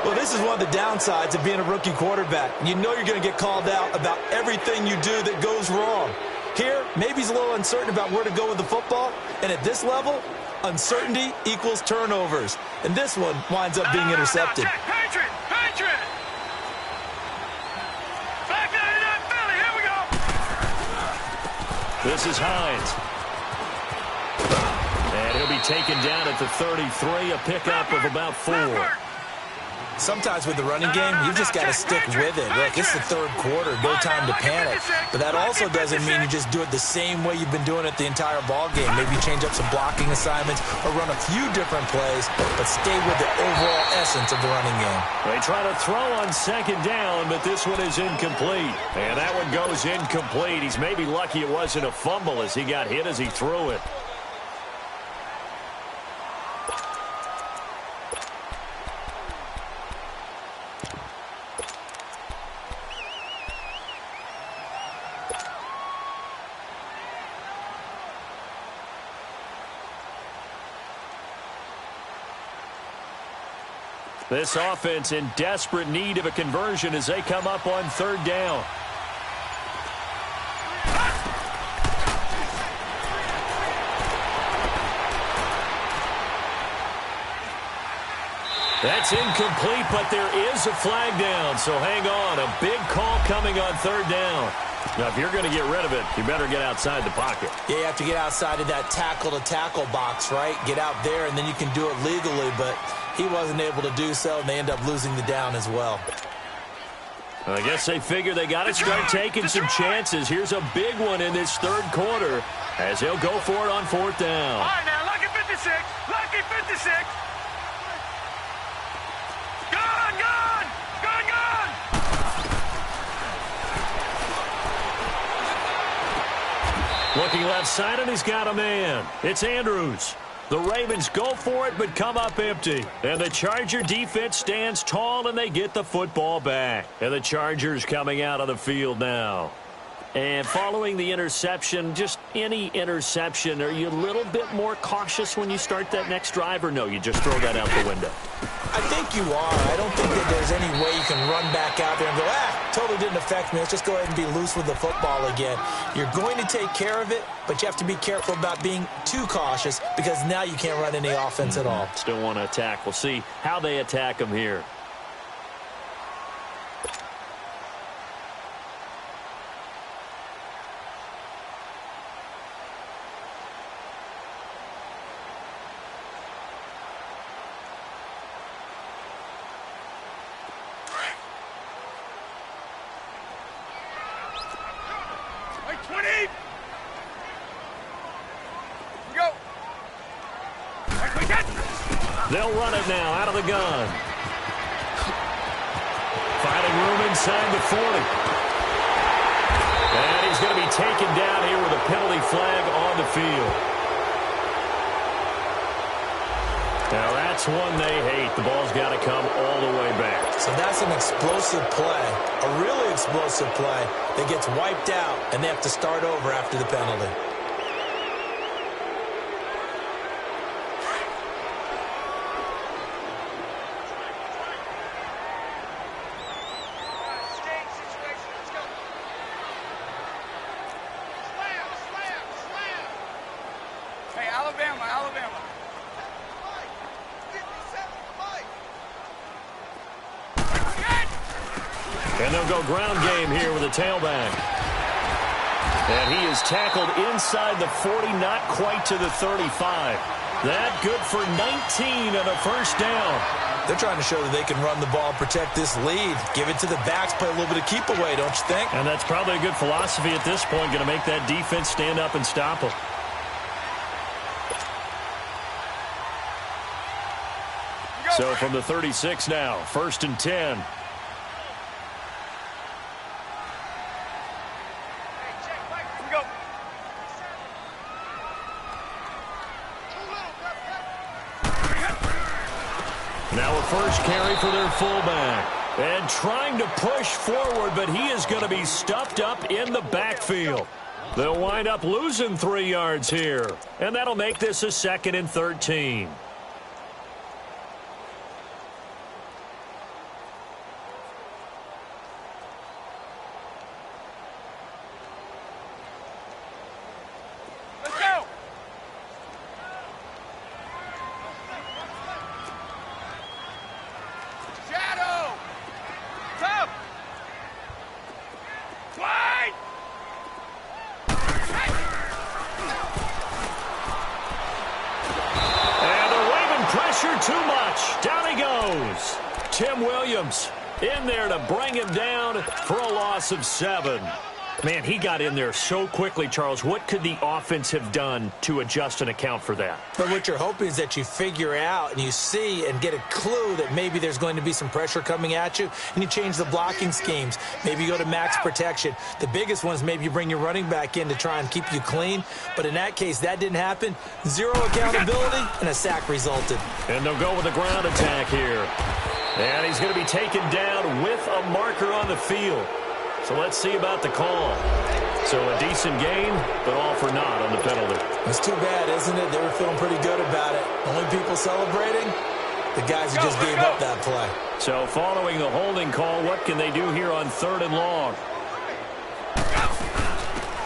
Well, this is one of the downsides of being a rookie quarterback. You know you're going to get called out about everything you do that goes wrong. Here, maybe he's a little uncertain about where to go with the football. And at this level, uncertainty equals turnovers. And this one winds up being intercepted. Patriot! Back out of that Philly, here we go! This is Hines. And he'll be taken down at the 33, a pickup of about 4. Sometimes with the running game, you've just got to stick with it. Look, it's the third quarter, no time to panic. But that also doesn't mean you just do it the same way you've been doing it the entire ball game. Maybe change up some blocking assignments or run a few different plays, but stay with the overall essence of the running game. They try to throw on 2nd down, but this one is incomplete. And that one goes incomplete. He's maybe lucky it wasn't a fumble as he got hit as he threw it. This offense in desperate need of a conversion as they come up on 3rd down. That's incomplete, but there is a flag down, so hang on. A big call coming on 3rd down. Now, if you're going to get rid of it, you better get outside the pocket. Yeah, you have to get outside of that tackle-to-tackle box, right? Get out there, and then you can do it legally, but he wasn't able to do so, and they end up losing the down as well. I guess they figure they got to start taking some chances. Here's a big one in this 3rd quarter as he'll go for it on 4th down. All right, now, lucky 56, lucky 56. Gone! Looking left side, and he's got a man. It's Andrews. The Ravens go for it, but come up empty. And the Charger defense stands tall, and they get the football back. And the Chargers coming out of the field now. And following the interception, just any interception, are you a little bit more cautious when you start that next drive, or no, you just throw that out the window? I think you are. I don't think that there's any way you can run back out there and go, totally didn't affect me. Let's just go ahead and be loose with the football again. You're going to take care of it, but you have to be careful about being too cautious because now you can't run any offense at all. Still want to attack. We'll see how they attack them here. They'll run it now out of the gun. Finding room inside the 40. And he's going to be taken down here with a penalty flag on the field. Now that's one they hate. The ball's got to come all the way back. So that's an explosive play, a really explosive play that gets wiped out, and they have to start over after the penalty. Alabama. And they'll go ground game here with a tailback. And he is tackled inside the 40, not quite to the 35. That good for 19 and a first down. They're trying to show that they can run the ball and protect this lead. Give it to the backs, play a little bit of keep away, don't you think? And that's probably a good philosophy at this point, going to make that defense stand up and stop them. So from the 36 now, 1st and 10. Now a first carry for their fullback. And trying to push forward, but he is going to be stuffed up in the backfield. They'll wind up losing 3 yards here. And that'll make this a 2nd and 13. Too much. Down he goes. Tim Williams in there to bring him down for a loss of 7. Man, he got in there so quickly, Charles. What could the offense have done to adjust and account for that? But what you're hoping is that you figure out and you see and get a clue that maybe there's going to be some pressure coming at you, and you change the blocking schemes. Maybe you go to max protection. The biggest one is maybe you bring your running back in to try and keep you clean. But in that case, that didn't happen. 0 accountability, and a sack resulted. And they'll go with a ground attack here. And he's going to be taken down with a marker on the field. So let's see about the call. So a decent gain, but all for naught on the penalty. It's too bad, isn't it? They were feeling pretty good about it. Only people celebrating, the guys who just gave up that play. So following the holding call, what can they do here on 3rd and long?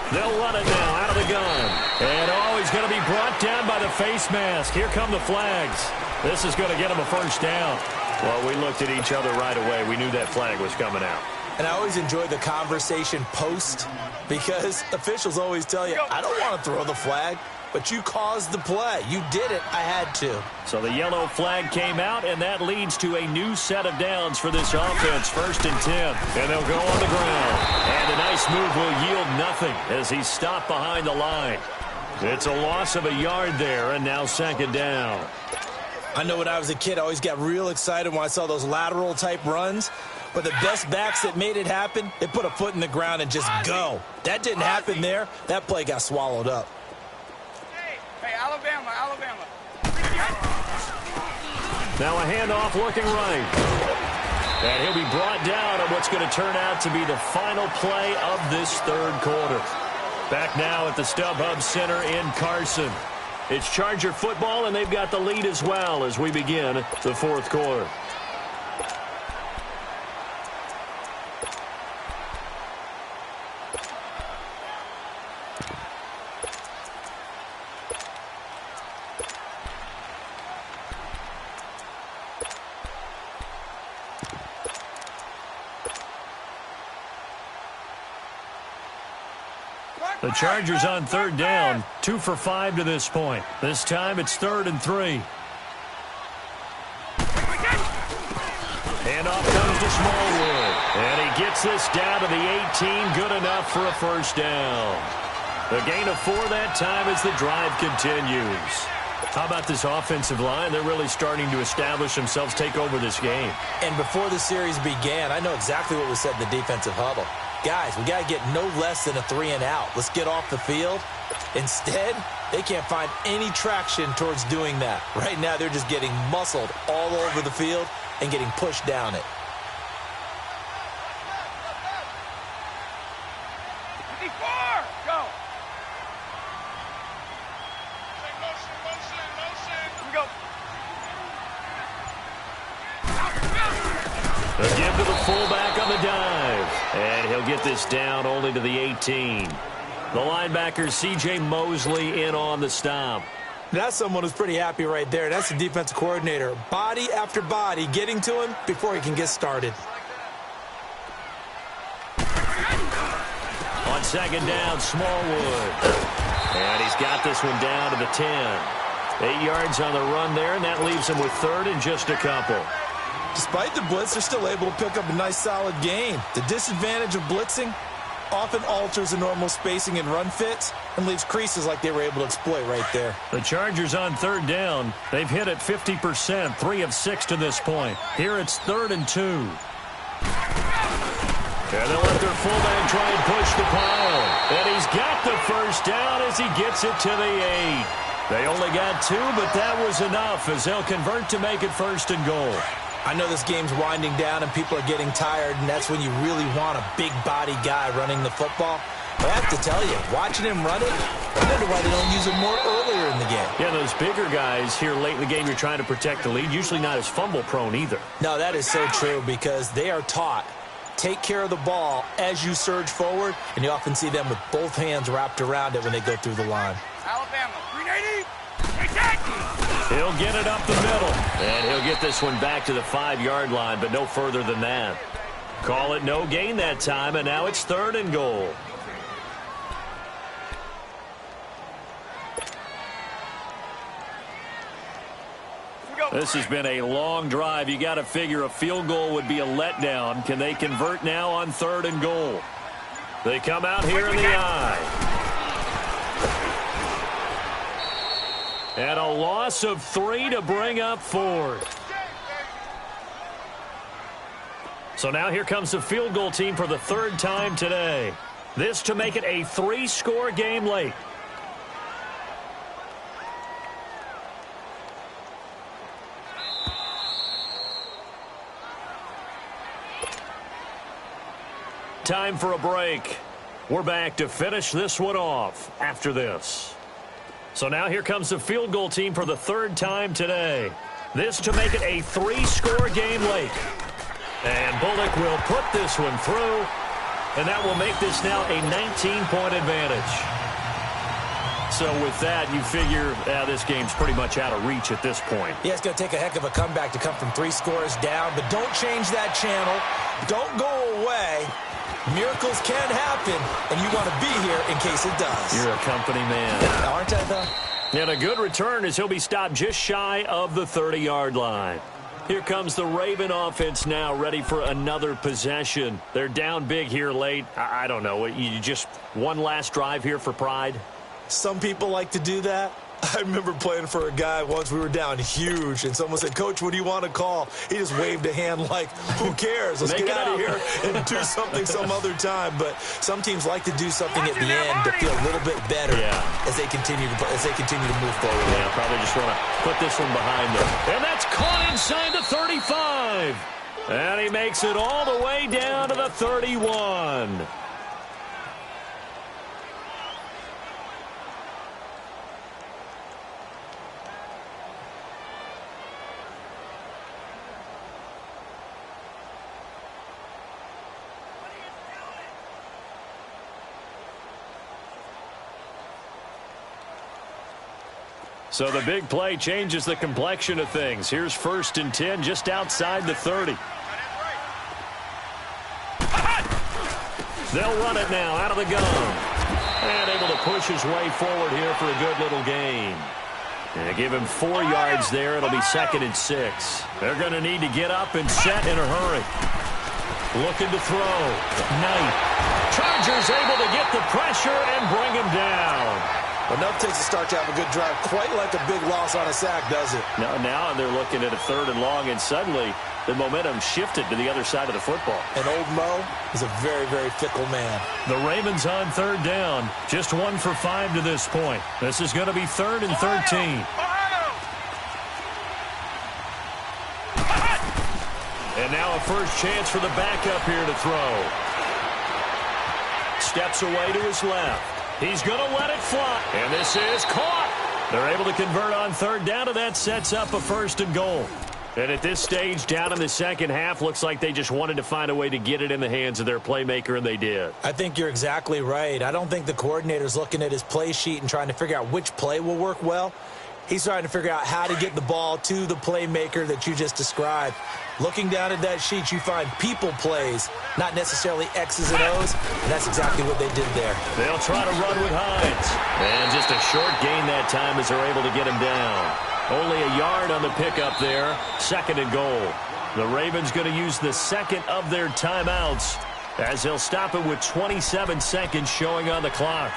They'll run it now out of the gun. And he's going to be brought down by the face mask. Here come the flags. This is going to get him a first down. Well, we looked at each other right away. We knew that flag was coming out. And I always enjoy the conversation post because officials always tell you, I don't want to throw the flag, but you caused the play. You did it. I had to. So the yellow flag came out, and that leads to a new set of downs for this offense. 1st and 10. And they'll go on the ground. And a nice move will yield nothing as he's stopped behind the line. It's a loss of a yard there, and now 2nd down. I know when I was a kid, I always got real excited when I saw those lateral-type runs. But the best backs that made it happen, they put a foot in the ground and just go. That didn't happen there. That play got swallowed up. Hey, Alabama. Now a handoff looking right. And he'll be brought down on what's going to turn out to be the final play of this 3rd quarter. Back now at the StubHub Center in Carson. It's Charger football, and they've got the lead as well as we begin the 4th quarter. The Chargers on 3rd down, 2 for 5 to this point. This time it's 3rd and 3. And off comes to Smallwood. And he gets this down to the 18, good enough for a first down. The gain of 4 that time as the drive continues. How about this offensive line? They're really starting to establish themselves, take over this game. And before the series began, I know exactly what was said in the defensive huddle. Guys, we got to get no less than a 3-and-out. Let's get off the field. Instead, they can't find any traction towards doing that. Right now, they're just getting muscled all over the field and getting pushed down it. Go. A give to the fullback on the dive. And he'll get this down only to the 18. The linebacker, C.J. Mosley, in on the stop. That's someone who's pretty happy right there. That's the defensive coordinator. Body after body getting to him before he can get started. On second down, Smallwood. And he's got this one down to the 10. 8 yards on the run there, and that leaves him with third and just a couple. Despite the blitz, they're still able to pick up a nice, solid gain. The disadvantage of blitzing often alters the normal spacing and run fits and leaves creases like they were able to exploit right there. The Chargers on third down. They've hit it 50%, 3 of 6 to this point. Here it's 3rd and 2. And they'll let their fullback try and push the pile. And he's got the first down as he gets it to the 8. They only got 2, but that was enough as they'll convert to make it 1st and goal. I know this game's winding down and people are getting tired, and that's when you really want a big-body guy running the football. But I have to tell you, watching him run it, I wonder why they don't use him more earlier in the game. Yeah, those bigger guys here late in the game, you're trying to protect the lead, usually not as fumble-prone either. No, that is so true because they are taught, take care of the ball as you surge forward, and you often see them with both hands wrapped around it when they go through the line. Alabama, 380. Exactly. He'll get it up the middle, and he'll get this one back to the 5-yard line, but no further than that. Call it no gain that time, and now it's 3rd and goal. This has been a long drive. You got to figure a field goal would be a letdown. Can they convert now on 3rd and goal? They come out here in the eye. And a loss of 3 to bring up 4th. So now here comes the field goal team for the 3rd time today. This to make it a 3-score game late. Time for a break. We're back to finish this one off after this. So now here comes the field goal team for the 3rd time today. This to make it a 3-score game late. And Bullock will put this one through, and that will make this now a 19-point advantage. So with that, you figure this game's pretty much out of reach at this point. Yeah, it's going to take a heck of a comeback to come from 3 scores down, but don't change that channel. Don't go away. Miracles can happen, and you want to be here in case it does. You're a company man. Aren't I, though? And a good return as he'll be stopped just shy of the 30-yard line. Here comes the Raven offense now, ready for another possession. They're down big here late. I don't know. You just one last drive here for pride? Some people like to do that. I remember playing for a guy once. We were down huge, and someone said, "Coach, what do you want to call?" He just waved a hand like, who cares? Let's get out of here and do something some other time. But some teams like to do something at the end to feel a little bit better as they continue to move forward. Yeah, probably just want to put this one behind them. And that's caught inside the 35. And he makes it all the way down to the 31. So the big play changes the complexion of things. Here's 1st and 10 just outside the 30. They'll run it now out of the gun. And able to push his way forward here for a good little gain. And give him 4 yards there. It'll be 2nd and 6. They're going to need to get up and set in a hurry. Looking to throw. Knight. Chargers able to get the pressure and bring him down. Enough takes to start to have a good drive. Quite like a big loss on a sack, does it? Now they're looking at a 3rd and long, and suddenly the momentum shifted to the other side of the football. And old Mo is a very, very fickle man. The Ravens on 3rd down. Just 1 for 5 to this point. This is going to be 3rd and 13. And now a first chance for the backup here to throw. Steps away to his left. He's going to let it fly. And this is caught. They're able to convert on 3rd down, and that sets up a 1st and goal. And at this stage, down in the second half, looks like they just wanted to find a way to get it in the hands of their playmaker, and they did. I think you're exactly right. I don't think the coordinator's looking at his play sheet and trying to figure out which play will work well. He's trying to figure out how to get the ball to the playmaker that you just described. Looking down at that sheet, you find people plays, not necessarily X's and O's, and that's exactly what they did there. They'll try to run with Hines. And just a short gain that time as they're able to get him down. Only a yard on the pickup there. 2nd and goal. The Ravens going to use the second of their timeouts as they'll stop it with 27 seconds showing on the clock.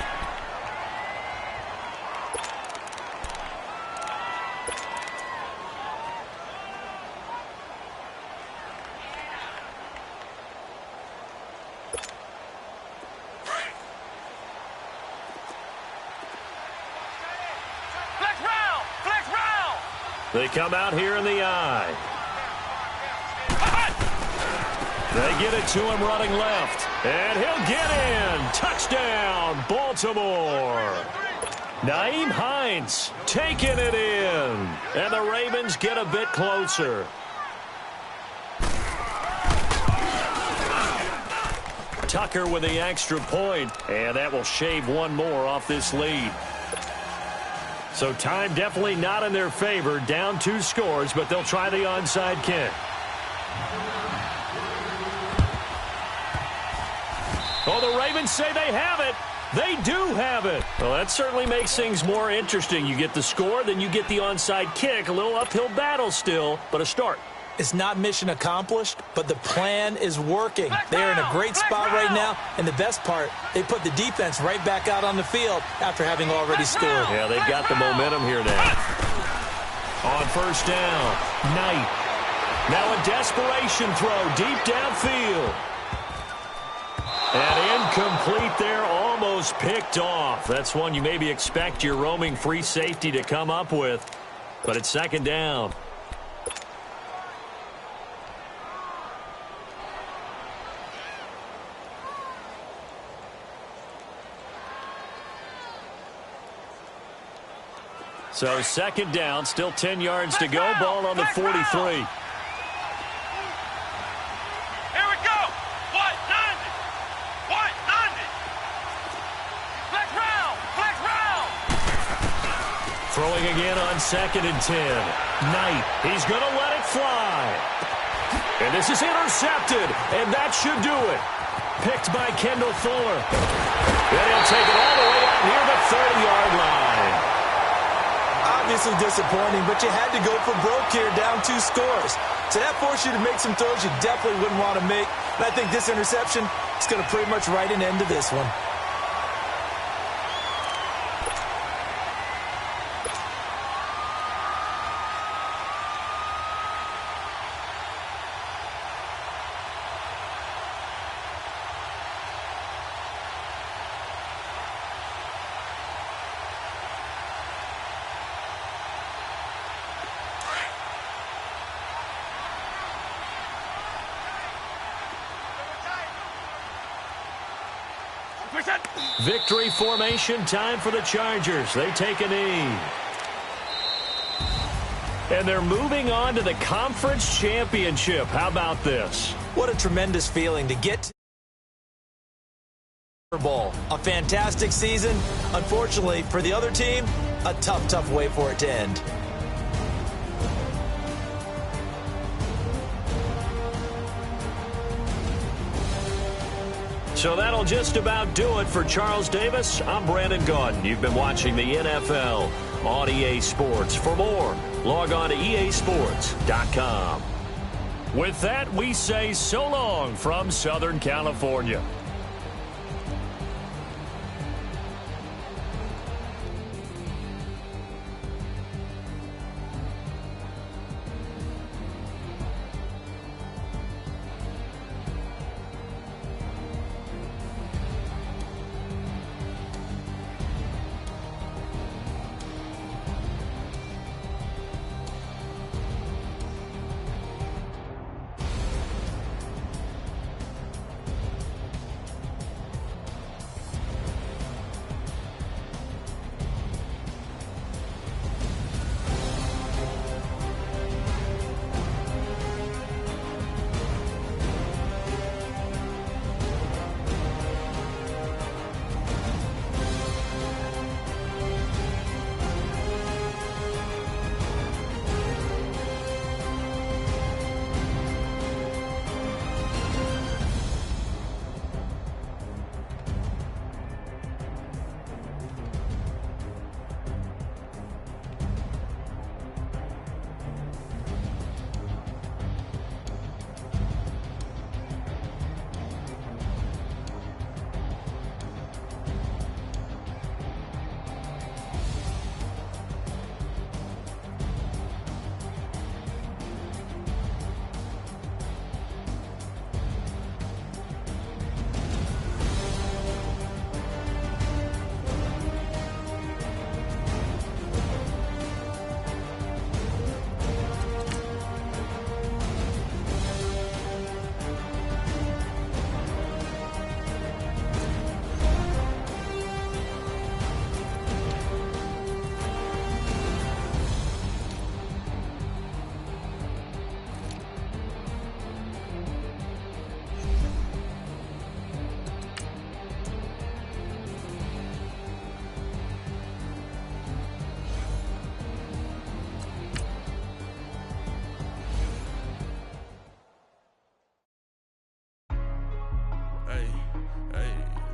They come out here in the eye. They get it to him running left. And he'll get in. Touchdown, Baltimore. Nyheim Hines taking it in. And the Ravens get a bit closer. Tucker with the extra point. And that will shave one more off this lead. So time definitely not in their favor. Down 2 scores, but they'll try the onside kick. Oh, the Ravens say they have it. They do have it. Well, that certainly makes things more interesting. You get the score, then you get the onside kick. A little uphill battle still, but a start. It's not mission accomplished, but the plan is working. They're in a great spot right now, and the best part, they put the defense right back out on the field after having already scored. Yeah, they've got the momentum here now. On first down, Knight. Now a desperation throw deep downfield. And incomplete there, almost picked off. That's one you maybe expect your roaming free safety to come up with, but it's 2nd down. So 2nd down, still 10 yards to go. Ball on the 43. Here we go. What? 90. What? 90. Flex round. Flex round. Throwing again on 2nd and 10. Knight, he's going to let it fly. And this is intercepted, and that should do it. Picked by Kendall Fuller. Then he'll take it all the way out near the 30-yard line. Obviously disappointing, but you had to go for broke here, down 2 scores. So that forced you to make some throws you definitely wouldn't want to make. And I think this interception is going to pretty much write an end to this one. Victory formation time for the Chargers. They take a knee. And they're moving on to the conference championship. How about this? What a tremendous feeling to get to the Super Bowl. A fantastic season. Unfortunately, for the other team, a tough way for it to end. So that'll just about do it for Charles Davis. I'm Brandon Gaudin. You've been watching the NFL on EA Sports. For more, log on to easports.com. With that, we say so long from Southern California.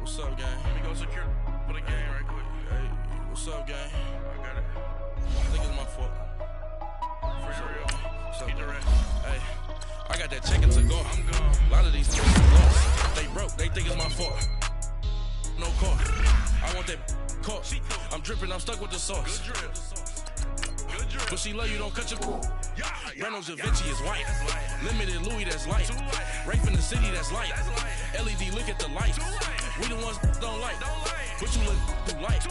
What's up, gang? Let me go secure for the game right quick. Hey, what's up, gang? I got it. I think it's my fault. For real. What's up, man? Hey, I got that chicken to go. I'm gone. A lot of these lost. They broke. They think it's my fault. No car. I want that caught. I'm dripping. I'm stuck with the sauce. Good drip. Good drip. But she love you. Don't cut your. Reynolds Da Vinci is white. Limited Louis, that's light. Rape in the city, that's light. LED, look at the lights. We the ones don't like. But you look too light.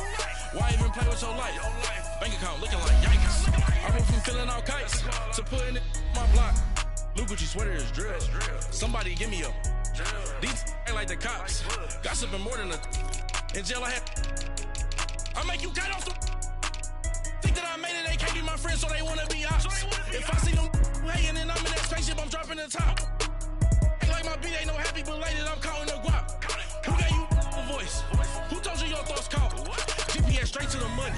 Why even play with your life? Bank account looking like yikes. I went from filling out kites to putting it my block. Blue Gucci sweater is drill. Somebody give me a. These ain't like the cops. Gossiping more than a. In jail I had. I make you cut off the. Think that I made it, they can't be my friends, so they wanna be ops. If I see them hating and I'm in that spaceship, I'm dropping the top. Ain't like my beat ain't no happy belated, I'm counting the guap. Who gave you a voice? Who told you your thoughts count? GPS straight to the money.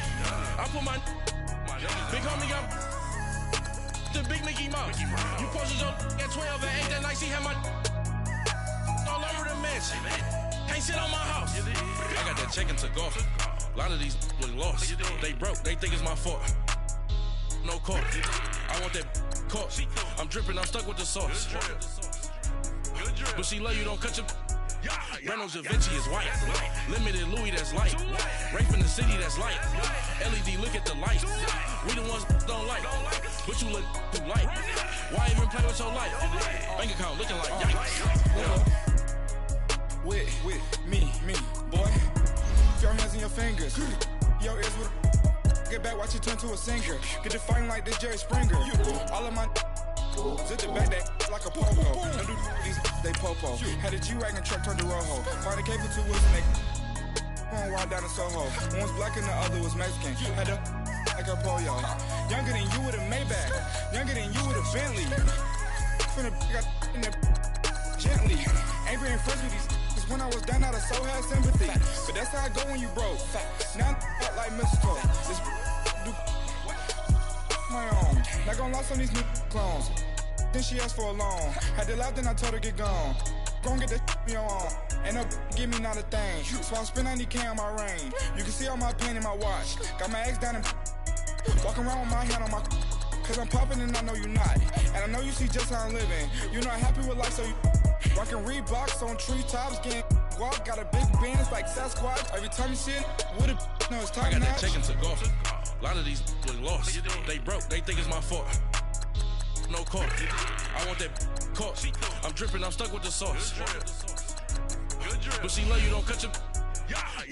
I put my big homie up the big Mickey Mouse. You posted your at 12 and 8 that night, she had my all over the mansion. Can't sit on my house. I got that check into golf. A lot of these look lost. They broke, they think it's my fault. No car. I want that caught. I'm dripping, I'm stuck with the sauce. But she love you, don't cut your. Reynolds Da Vinci is white. Limited Louis, that's light. Rape in the city, that's light. LED, look at the lights. We the ones don't like. But you look too light. Why even play with your life? Bank account looking like yikes. With me, boy. Your hands in your fingers. Your ears with a. Get back, watch you turn to a singer. Get to fighting like this Jerry Springer. All of my. Zip the back that like a pogo. Don't do these, they popo. Had a G-Wagon truck turned to Rojo. Find a cable to wheels and they. One ride down in Soho. One was black and the other was Mexican. Had a. Like a pollo. Younger than you with a Maybach. Younger than you with a Bentley. Finna got in there gently. Ain't been friends with these. When I was down, I so had sympathy. But that's how I go when you broke. Now I'm like mistletoe. This do my own. Not gonna lie on these new clones. Then she asked for a loan. Had to laugh, then I told her get gone. Gon' get that me on. Ain't no give me not a thing. So I spend 90K on my ring. You can see all my pain in my watch. Got my ex down and walking around with my hand on my. Cause I'm popping and I know you not. And I know you see just how I'm living. You're not happy with life, so you. Rockin' Reeboks on treetops, getting guap, got a big bands like Sasquatch. Every time you see it, with it, no, it's time. I got that chicken to golf. A lot of these look lost. They broke, they think it's my fault. No car. I want that caught. I'm dripping, I'm stuck with the sauce. But she love you, don't cut your.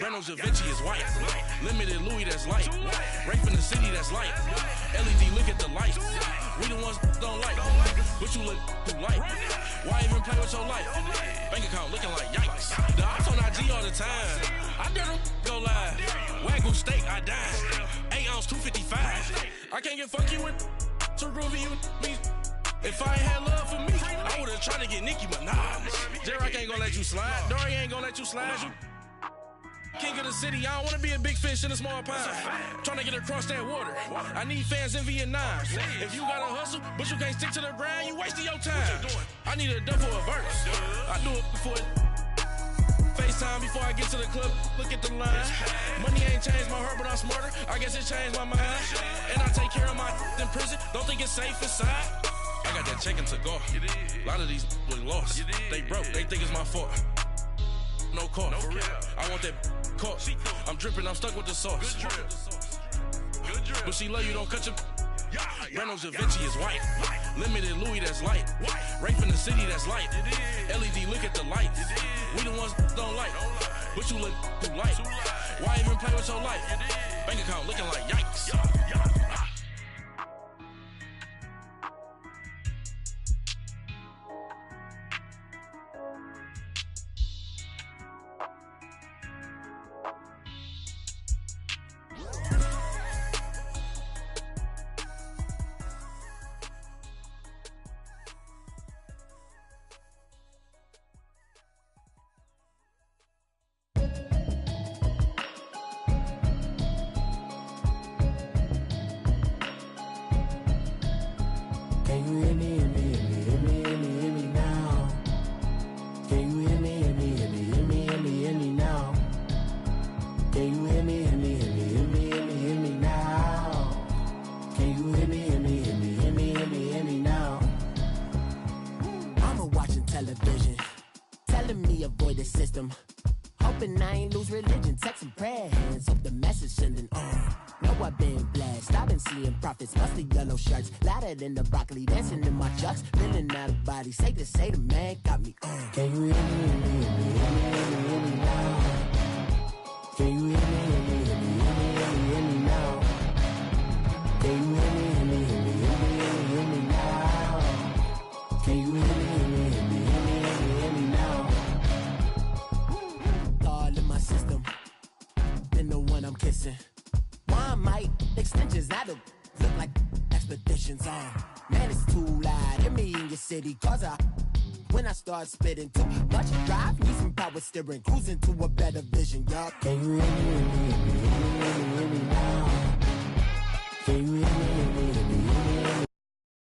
Reynolds Da Vinci is white. Limited Louis, that's light. Rape in the city, that's light. LED, look at the lights. We the ones don't like. But you look too light. Why even play with your life? Bank account looking like yikes. The ops on IG all the time. I dare them go live. Wagyu steak, I dine. 8 ounce, 255. I can't get fuck you with too groovy you me. If I ain't had love for me, I would've tried to get Nicki Minaj. J-Rock ain't gonna let you slide. Dory ain't gonna let you slide. You king of the city, I don't wanna be a big fish in a small pond. Trying to get across that water. I need fans in Vietnam. If you gotta hustle, but you can't stick to the grind, you wasting your time. I need a double a verse. I do it before FaceTime before I get to the club. Look at the line. Money ain't changed my heart, but I'm smarter. I guess it changed my mind. And I take care of my in prison. Don't think it's safe inside. I got that chicken to go. A lot of these look lost. They broke. They think it's my fault. No car. I want that caught. I'm dripping, I'm stuck with the sauce. But she love you, don't cut your. Reynolds Da Vinci is white. Limited Louis, that's light. Rape in the city, that's light. LED, look at the lights. We the ones don't like. But you look too light. Why even play with your life? Bank account looking like yikes. Hear me now? television, telling me avoid the system. Hoping I ain't lose religion, texting prayer hands, hope the message sending on. Know I've been blessed, I've been seeing prophets, mustard yellow shirts, louder than the broccoli, dancing in my chucks, feeling out of body, safe to say the man got me on. Can you hear me, hear me, hear me, hear me, hear me now? Can you hear me, hear me, hear me, hear me, hear me, hear me now? Can you hear me, hear me, hear me, hear me, hear me, hear me now? Can you hear me, hear me, hear me, hear me, hear me, hear me now? All in my system, been the one I'm kissing. One might extensions that'll look like expeditions on. Man, it's too loud. Hear me in your city, cause when I start spitting too much drive, need some power steering, cruising to a better vision, y'all. Can you hear me, hear me, hear me, hear me, hear me